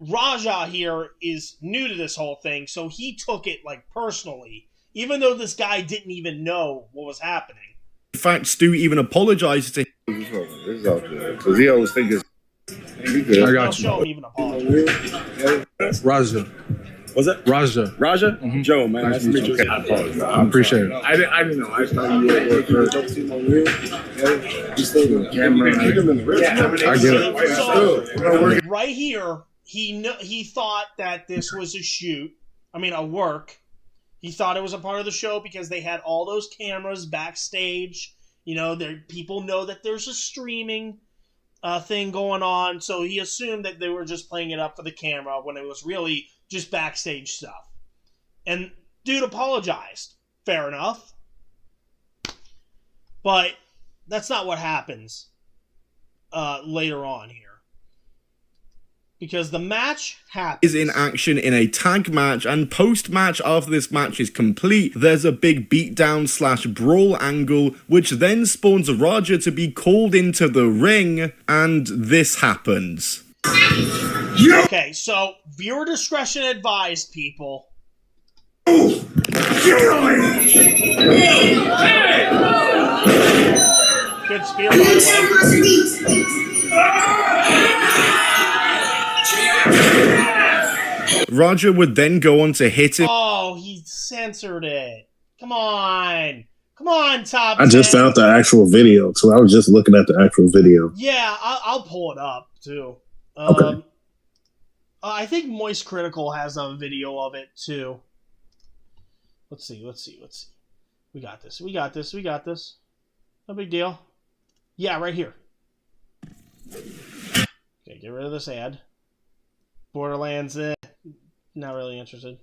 Raja here is new to this whole thing, so he took it like personally, even though this guy didn't even know what was happening. in fact, Stu even apologized to him. This is all good. Because he always thinks I got you. Show him even apologize. Raja. Was it Raja? Raja? Mm-hmm. Joe, man. Nice to meet you. Okay. I apologize. I appreciate it. I didn't know. I just thought you were I get it. So, right here, he thought that this was a work. He thought it was a part of the show because they had all those cameras backstage. People know that there's a streaming thing going on, so he assumed that they were just playing it up for the camera when it was really just backstage stuff. And dude apologized. Fair enough. But that's not what happens later on here. Because the match happens. Is in action in a tag match, and post-match, after this match is complete, there's a big beatdown/brawl angle, which then spawns Raja to be called into the ring, and this happens. Okay, so viewer discretion advised, people. Good spear, by the way. Raja would then go on to hit him. Oh, he censored it. Come on, Top 10. I just found the actual video, so I was just looking at the actual video. Yeah, I'll pull it up, too. Okay. I think Moist Critical has a video of it, too. Let's see. We got this. No big deal. Yeah, right here. Okay, get rid of this ad. Borderlands, not really interested.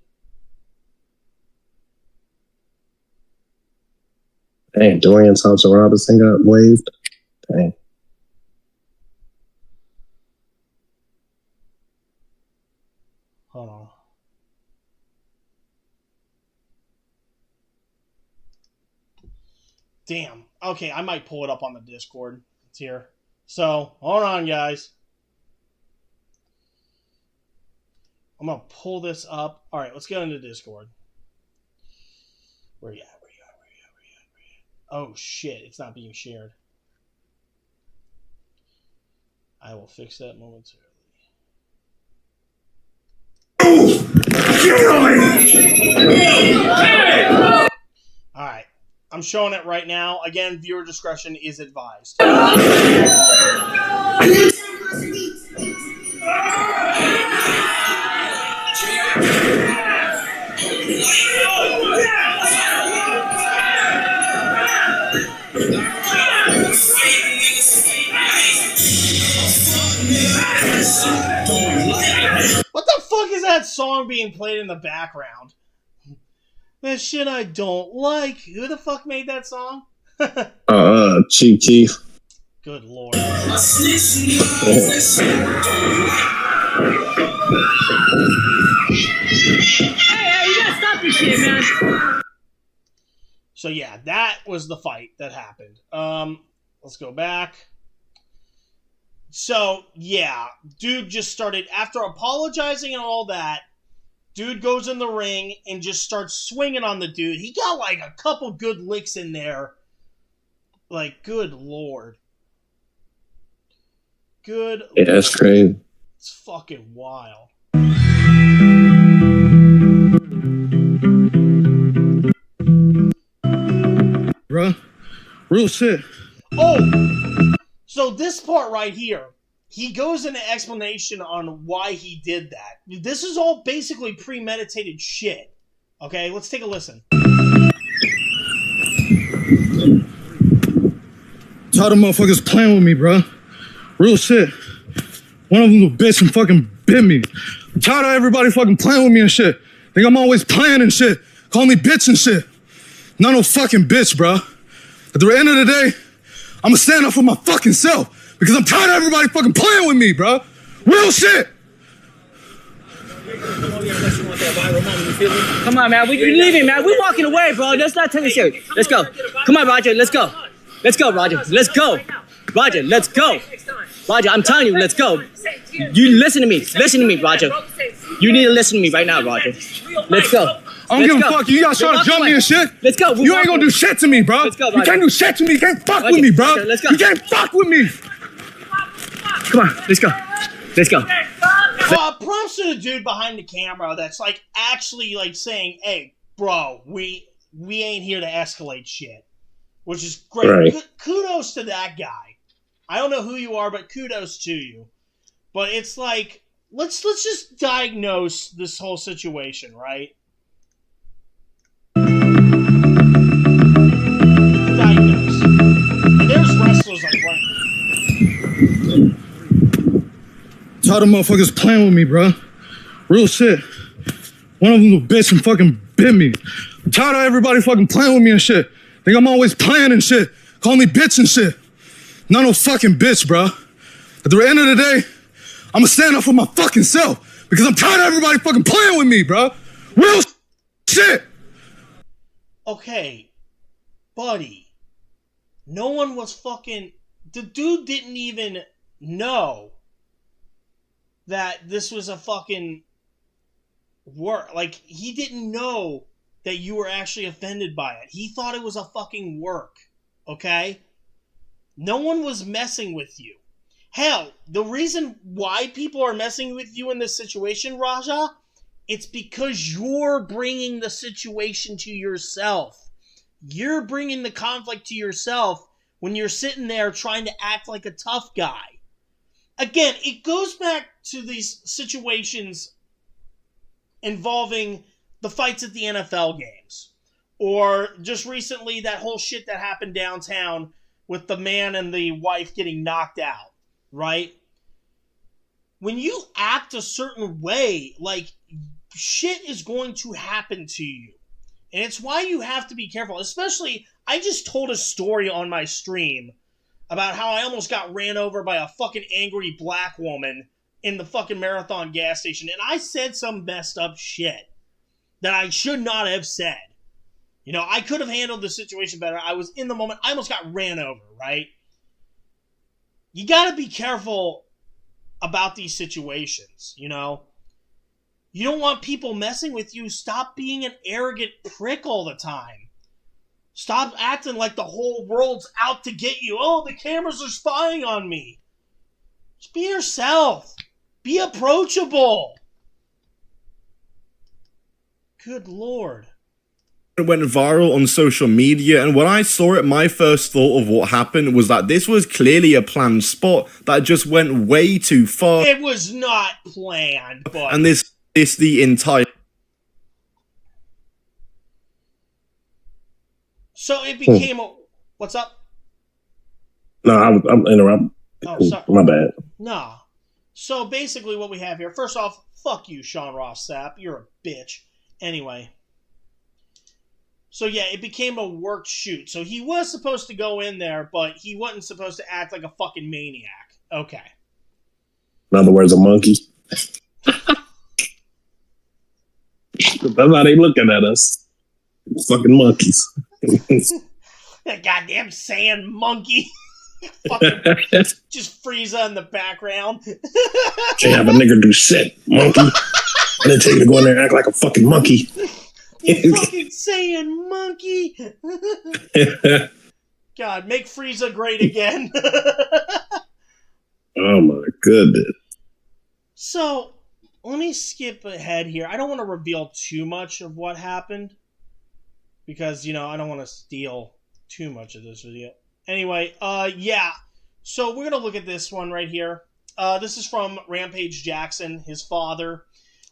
Dang, Dorian Thompson Robinson got waived. Dang. Hold on. Damn. Okay, I might pull it up on the Discord. It's here. So, hold on, guys. I'm going to pull this up. All right, let's get into Discord. Where you at? Oh, shit. It's not being shared. I will fix that momentarily. All right. I'm showing it right now. Again, viewer discretion is advised. What the fuck is that song being played in the background? That shit I don't like. Who the fuck made that song? Chief Keef. Good lord. Hey, you gotta stop this shit, man. So yeah, that was the fight that happened. Let's go back. So yeah, dude just started, after apologizing and all that, dude goes in the ring and just starts swinging on the dude. He got like a couple good licks in there. Like, good lord. Good Yeah, that's lord. crazy. It's fucking wild. Bruh. Real shit. Oh! So this part right here, he goes into explanation on why he did that. This is all basically premeditated shit. Okay, let's take a listen. Tired of motherfuckers playing with me, bruh. Real shit. One of them a bitch and fucking bit me. I'm tired of everybody fucking playing with me and shit. Think I'm always playing and shit. Call me bitch and shit. Not no fucking bitch, bruh. At the end of the day, I'ma stand up for my fucking self. Because I'm tired of everybody fucking playing with me, bruh. Real shit. Come on, man. We leaving, man. We walking away, bro. Let's not take it serious. Let's go. Come on, Roger. Let's go. Let's go, Roger. Let's go. Roger, let's go. Roger, I'm telling you, let's go. You listen to me. Listen to me, Roger. You need to listen to me right now, Roger. Let's go. I don't give a fuck. You guys trying to jump me and shit? Let's go. You ain't gonna do shit to me, bro. Let's go, you can't do shit to me. You can't fuck with me, bro. Let's go. You can't fuck with me. Come on, let's go. Let's go. Props to the dude behind the camera that's like actually like saying, "Hey, bro, we ain't here to escalate shit," which is great. Right. Kudos to that guy. I don't know who you are, but kudos to you. But it's like, let's just diagnose this whole situation, right? Diagnose. And there's wrestlers like right. Tired of motherfuckers playing with me, bruh. Real shit. One of them a bitch and fucking bit me. I'm tired of everybody fucking playing with me and shit. Think I'm always playing and shit. Call me bitch and shit. Not no fucking bitch, bruh. At the end of the day, I'ma stand up for my fucking self. Because I'm tired of everybody fucking playing with me, bruh. Real shit. Okay, buddy. No one was fucking... The dude didn't even know that this was a fucking work. Like, he didn't know that you were actually offended by it. He thought it was a fucking work. Okay? No one was messing with you. Hell, the reason why people are messing with you in this situation, Raja, it's because you're bringing the situation to yourself. You're bringing the conflict to yourself when you're sitting there trying to act like a tough guy. Again, it goes back to these situations involving the fights at the NFL games. Or just recently, that whole shit that happened downtown with the man and the wife getting knocked out, right? When you act a certain way, like, shit is going to happen to you. And it's why you have to be careful. Especially, I just told a story on my stream about how I almost got ran over by a fucking angry black woman in the fucking Marathon gas station, and I said some messed up shit that I should not have said. You know, I could have handled the situation better. I was in the moment. I almost got ran over, right? You got to be careful about these situations, you know? You don't want people messing with you. Stop being an arrogant prick all the time. Stop acting like the whole world's out to get you. Oh, the cameras are spying on me. Just be yourself. Be approachable. Good Lord. It went viral on social media, and when I saw it, my first thought of what happened was that this was clearly a planned spot that just went way too far. It was not planned, but... And this the entire... So it became a... What's up? No, I'm interrupting. Oh, sorry. My bad. Nah. So basically what we have here... First off, fuck you, Sean Ross Sapp. You're a bitch. Anyway... So yeah, it became a work shoot. So he was supposed to go in there, but he wasn't supposed to act like a fucking maniac. Okay. In other words, a monkey. That's how they looking at us. Fucking monkeys. That goddamn sand monkey. Fucking just Frieza in the background. Can't have a nigger do shit, monkey. I didn't tell you to go in there and act like a fucking monkey. You fucking saying monkey. God, make Frieza great again. Oh my goodness. So, let me skip ahead here. I don't want to reveal too much of what happened. Because, you know, I don't want to steal too much of this video. Anyway, yeah. So, we're going to look at this one right here. This is from Rampage Jackson, his father.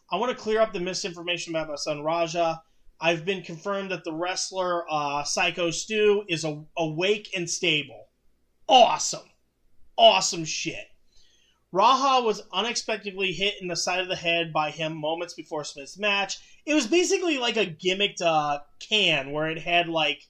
I want to clear up the misinformation about my son Raja. I've been confirmed that the wrestler Psycho Stu is awake and stable. Awesome. Awesome shit. Raja was unexpectedly hit in the side of the head by him moments before Smith's match. It was basically like a gimmicked can where it had like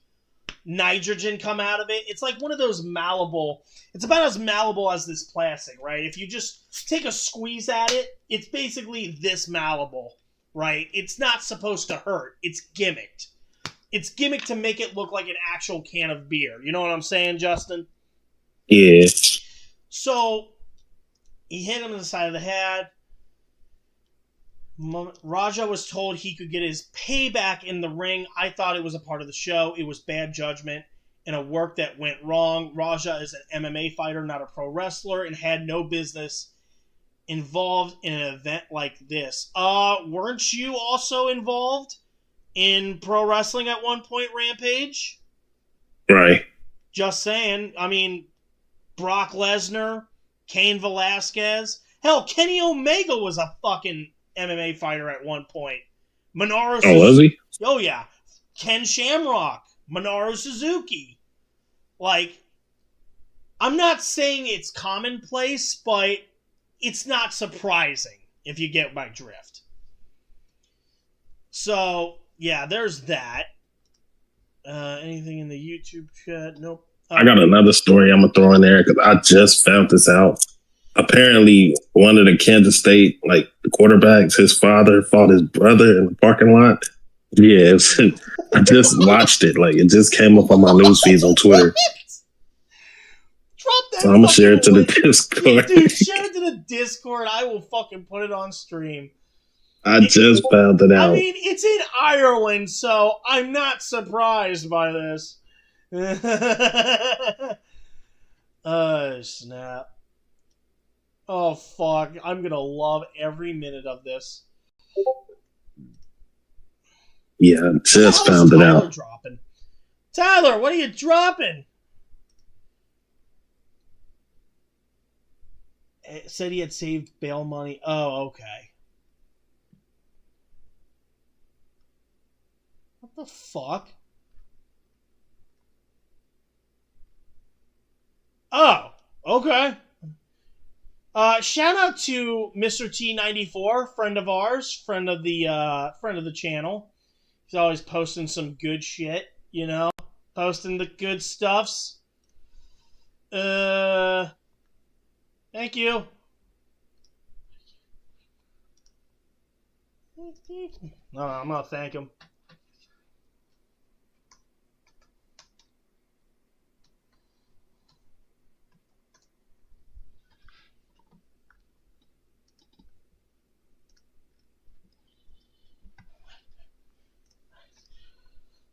nitrogen come out of it. It's like one of those malleable. It's about as malleable as this plastic, right? If you just take a squeeze at it, it's basically this malleable. Right? It's not supposed to hurt. It's gimmicked. It's gimmicked to make it look like an actual can of beer. You know what I'm saying, Justin? Yeah. So, he hit him in the side of the head. Raja was told he could get his payback in the ring. I thought it was a part of the show. It was bad judgment and a work that went wrong. Raja is an MMA fighter, not a pro wrestler, and had no business involved in an event like this. Weren't you also involved in pro wrestling at one point, Rampage? Right. Just saying. I mean, Brock Lesnar, Cain Velasquez. Hell, Kenny Omega was a fucking MMA fighter at one point. Minoru Oh, was he? Oh, yeah. Ken Shamrock, Minoru Suzuki. Like, I'm not saying it's commonplace, but it's not surprising, if you get my drift. So, yeah, there's that. Anything in the YouTube chat? Nope. I got another story I'm going to throw in there because I just found this out. Apparently, one of the Kansas State, like, the quarterbacks, his father fought his brother in the parking lot. Yeah, I just watched it. Like, it just came up on my news feeds on Twitter. Drop that. So I'm gonna share it to the Discord. Yeah, dude, share it to the Discord. I will fucking put it on stream. I just found it out. I mean, it's in Ireland, so I'm not surprised by this. Oh, snap. Oh, fuck. I'm gonna love every minute of this. Yeah, I just found it out. Dropping? Tyler, what are you dropping? It said he had saved bail money. Oh, okay. What the fuck? Oh, okay. Shout out to Mr. T94, friend of ours, friend of the channel. He's always posting some good shit, you know, posting the good stuffs. Thank you. No, I'm gonna thank him.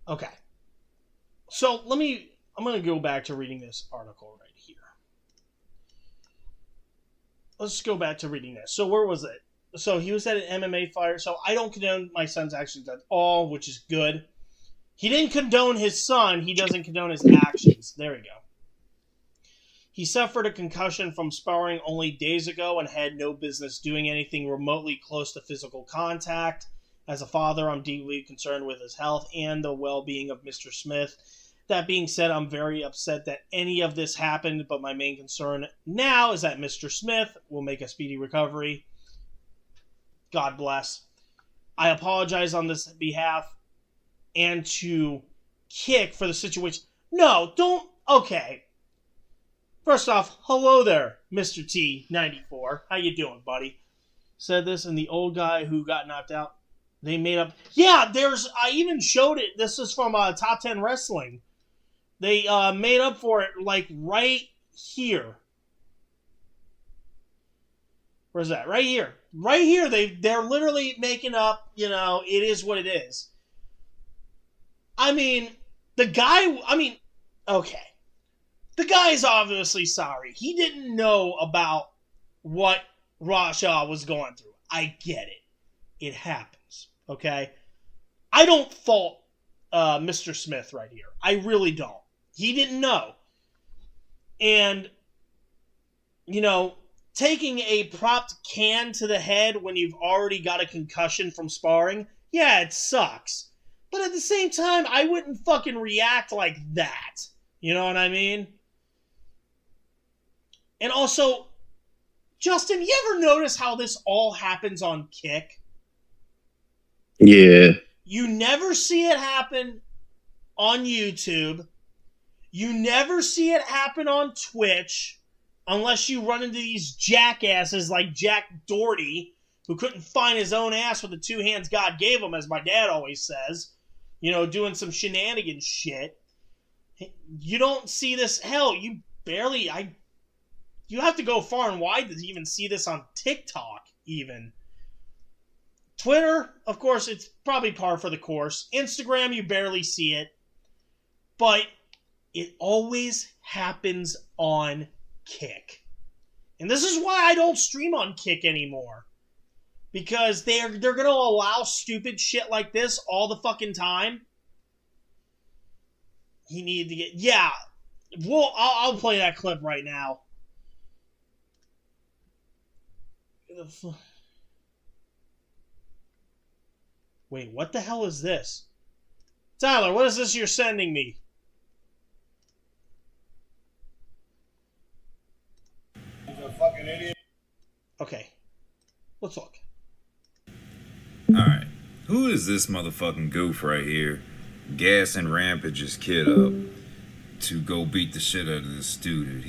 Okay. So I'm going to go back to reading this article right here. Let's go back to reading this. So where was it? So he was at an MMA fight. So I don't condone my son's actions at all, which is good. He didn't condone his son. He doesn't condone his actions. There we go. He suffered a concussion from sparring only days ago and had no business doing anything remotely close to physical contact. As a father, I'm deeply concerned with his health and the well-being of Mr. Smith. That being said, I'm very upset that any of this happened, but my main concern now is that Mr. Smith will make a speedy recovery. God bless. I apologize on this behalf and to Kick for the situation. No, don't. Okay. First off, hello there, Mr. T94. How you doing, buddy? Said this, and the old guy who got knocked out, they made up. Yeah, I even showed it. This is from Top 10 Wrestling. They made up for it, like, right here. Where's that? Right here. Right here. They're literally making up, it is what it is. I mean, okay. The guy's obviously sorry. He didn't know about what Rasha was going through. I get it. It happens. Okay? I don't fault Mr. Smith right here. I really don't. He didn't know. And, taking a propped can to the head when you've already got a concussion from sparring, yeah, it sucks. But at the same time, I wouldn't fucking react like that. You know what I mean? And also, Justin, you ever notice how this all happens on Kick? Yeah. You never see it happen on YouTube. You never see it happen on Twitch unless you run into these jackasses like Jack Doherty, who couldn't find his own ass with the two hands God gave him, as my dad always says, doing some shenanigans shit. You don't see this. Hell, you have to go far and wide to even see this on TikTok, even. Twitter, of course, it's probably par for the course. Instagram, you barely see it. But it always happens on Kick. And this is why I don't stream on Kick anymore. Because they're going to allow stupid shit like this all the fucking time. He needed to get... Yeah. Well, I'll play that clip right now. Wait, what the hell is this? Tyler, what is this you're sending me? He's a fucking idiot. Okay. Let's look. Alright. Who is this motherfucking goof right here? Gassing Rampage's kid up to go beat the shit out of this student.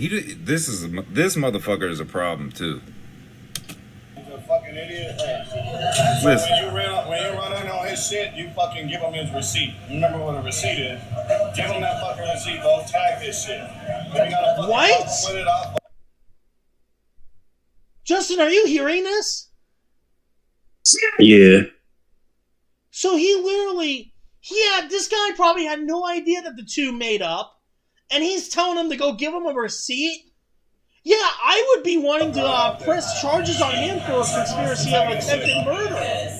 This motherfucker is a problem too. He's a fucking idiot. Listen. When you run in on his shit, you fucking give him his receipt. Remember what a receipt is? Give him that fucking receipt. Don't tag this shit. What? Justin, are you hearing this? Yeah. So he literally, this guy probably had no idea that the two made up, and he's telling him to go give him a receipt? Yeah, I would be wanting to press charges on him for a conspiracy of attempted murder.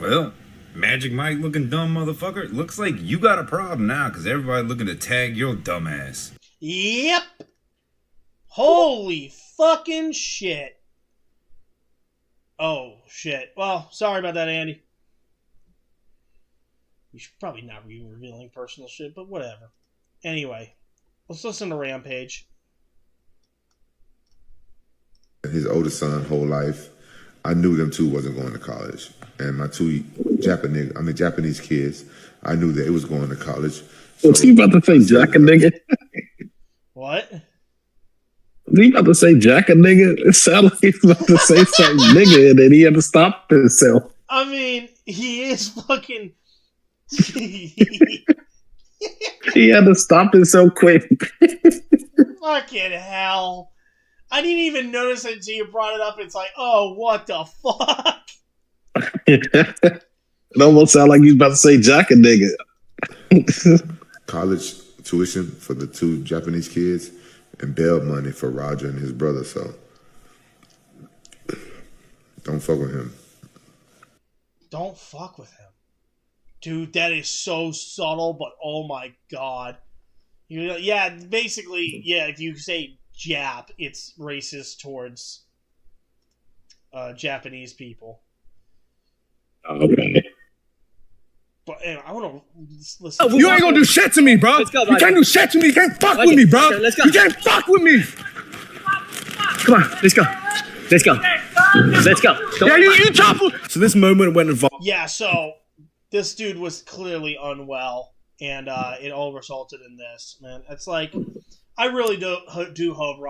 Well, Magic Mike looking dumb motherfucker, looks like you got a problem now because everybody looking to tag your dumbass. Yep. Holy fucking shit. Oh, shit. Well, sorry about that, Andy. We should probably not be revealing personal shit, but whatever. Anyway, let's listen to Rampage. His oldest son, whole life, I knew them two wasn't going to college. And my two Japanese kids, I knew that it was going to college. What's he about to say, Jack a nigga? What? He about to say Jack a nigga? It sounded like he was about to say something nigga, and then he had to stop himself. I mean, he is fucking. He had to stop himself quick. Fucking hell. I didn't even notice it until you brought it up. It's like, oh, what the fuck? It almost sounded like he was about to say Jack a nigga. College tuition for the 2 Japanese kids and bail money for Roger and his brother, so don't fuck with him. Don't fuck with him. Dude, that is so subtle, but oh my god. Yeah, basically, yeah, if you say Jap, it's racist towards Japanese people. Okay. But anyway, I want to listen. You ain't gonna do shit to me, bro. Let's go, you can't do shit to me. You can't fuck with me, bro. Let's go. You can't fuck with me. Come on, let's go. Let's go. Let's go. Yeah, you topple. So this moment went viral. Yeah, so this dude was clearly unwell, and it all resulted in this, man. It's like, I really do hope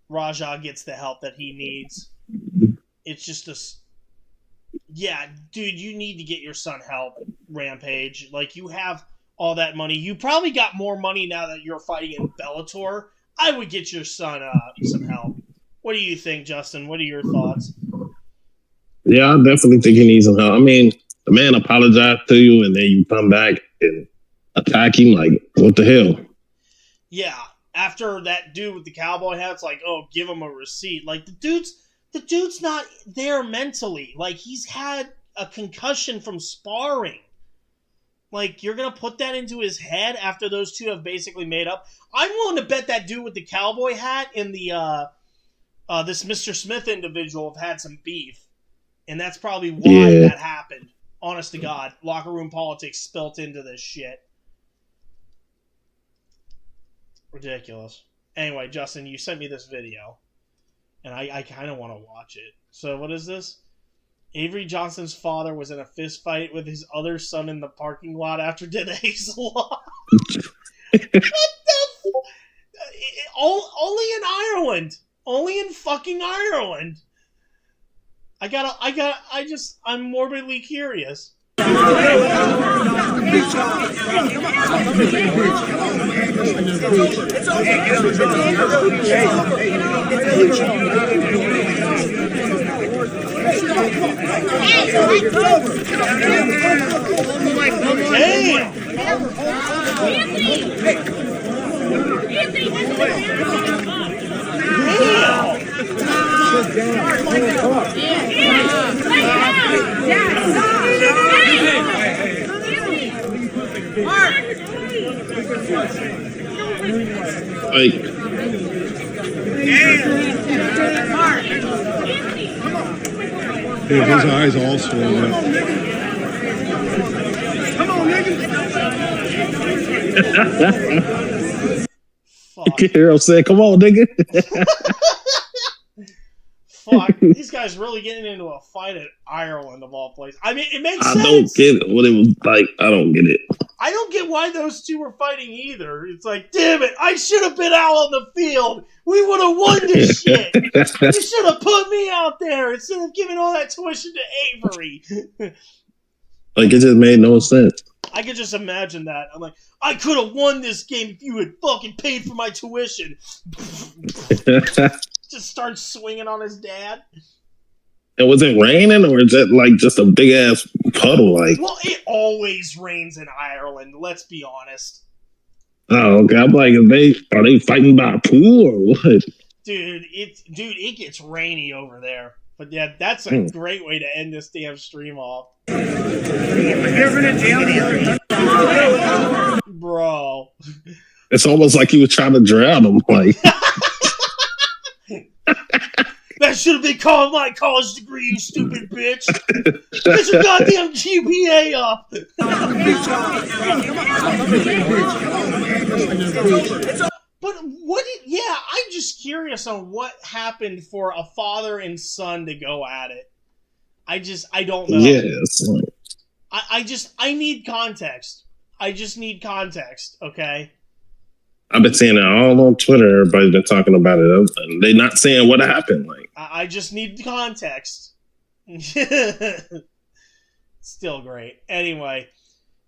Raja gets the help that he needs. It's just yeah, dude, you need to get your son help, Rampage. Like, you have all that money. You probably got more money now that you're fighting in Bellator. I would get your son some help. What do you think, Justin? What are your thoughts? Yeah, I definitely think he needs some help. I mean, the man apologized to you, and then you come back and attack him. Like, what the hell? Yeah, after that dude with the cowboy hat's like, oh, give him a receipt. Like, the dude's not there mentally. Like, he's had a concussion from sparring. Like, you're going to put that into his head after those two have basically made up? I'm willing to bet that dude with the cowboy hat and the this Mr. Smith individual have had some beef. And that's probably why that happened. Honest to God. Locker room politics spilt into this shit. Ridiculous. Anyway, Justin, you sent me this video. And I kind of want to watch it. So what is this? Avery Johnson's father was in a fist fight with his other son in the parking lot after today's law. What the only in Ireland. Only in fucking Ireland. I'm morbidly curious. Dude, his eyes all swollen up. Come on, nigga. You hear what I'm saying? Come on, nigga. Fuck, these guys really getting into a fight in Ireland of all places. I mean, it makes sense. I don't get it. What it was like, I don't get it. I don't get why those two were fighting either. It's like, damn it, I should have been out on the field. We would have won this shit. You should have put me out there instead of giving all that tuition to Avery. Like, it just made no sense. I could just imagine that. I'm like, I could have won this game if you had fucking paid for my tuition. Just starts swinging on his dad. And was it raining, or is that like just a big ass puddle? Like, well, it always rains in Ireland. Let's be honest. Oh, okay. I'm like, are they fighting by a pool or what? Dude, it gets rainy over there. But yeah, that's a great way to end this damn stream off. Bro. It's almost like he was trying to drown him. Like, that should have been called my college degree, you stupid bitch. Get your goddamn GPA up. But I'm just curious on what happened for a father and son to go at it. I don't know. Yes. I need context. I just need context, okay? I've been seeing it all on Twitter. Everybody's been talking about it. They're not saying what happened. Like, I just need context. Still great. Anyway,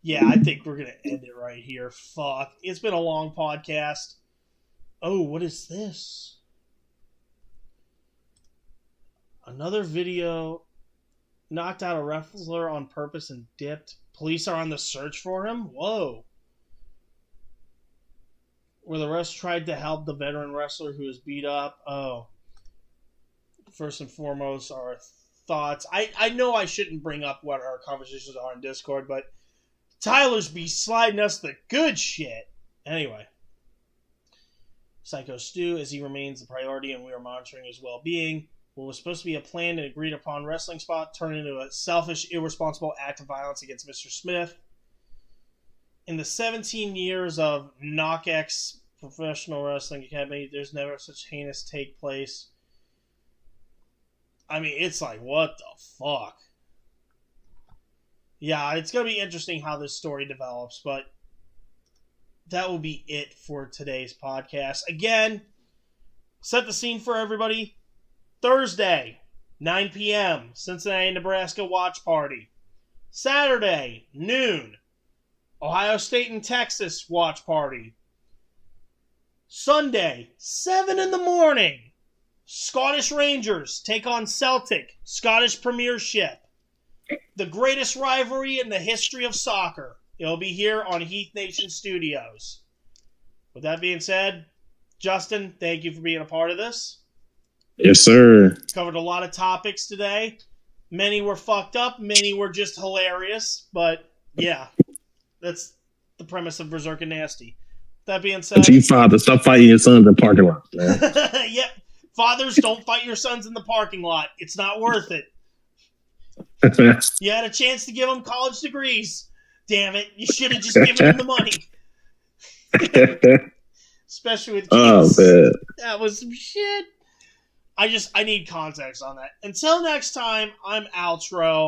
yeah, I think we're gonna end it right here. Fuck, it's been a long podcast. Oh, what is this? Another video. Knocked out a wrestler on purpose and dipped. Police are on the search for him. Whoa. Where the rest tried to help the veteran wrestler who was beat up. Oh. First and foremost, our thoughts. I know I shouldn't bring up what our conversations are in Discord, but Tyler's be sliding us the good shit. Anyway. Psycho Stu, as he remains the priority and we are monitoring his well-being. What was supposed to be a planned and agreed upon wrestling spot turned into a selfish, irresponsible act of violence against Mr. Smith. In the 17 years of KnockX Professional Wrestling Academy, there's never such heinous take place. I mean, it's like, what the fuck? Yeah, it's going to be interesting how this story develops, but that will be it for today's podcast. Again, set the scene for everybody. Thursday, 9 p.m., Cincinnati, Nebraska watch party. Saturday, noon, Ohio State and Texas watch party. Sunday, 7 in the morning, Scottish Rangers take on Celtic, Scottish Premiership. The greatest rivalry in the history of soccer. It'll be here on Heath Nation Studios. With that being said, Justin, thank you for being a part of this. Yes, sir. Covered a lot of topics today. Many were fucked up. Many were just hilarious. But, yeah, that's the premise of Berserk and Nasty. That being said... You fathers, stop fighting your sons in parking lots, man. Yeah, fathers, don't fight your sons in the parking lot. It's not worth it. You had a chance to give them college degrees. Damn it. You should have just given them the money. Especially with kids. Oh, man. That was some shit. I need context on that. Until next time, I'm Outro.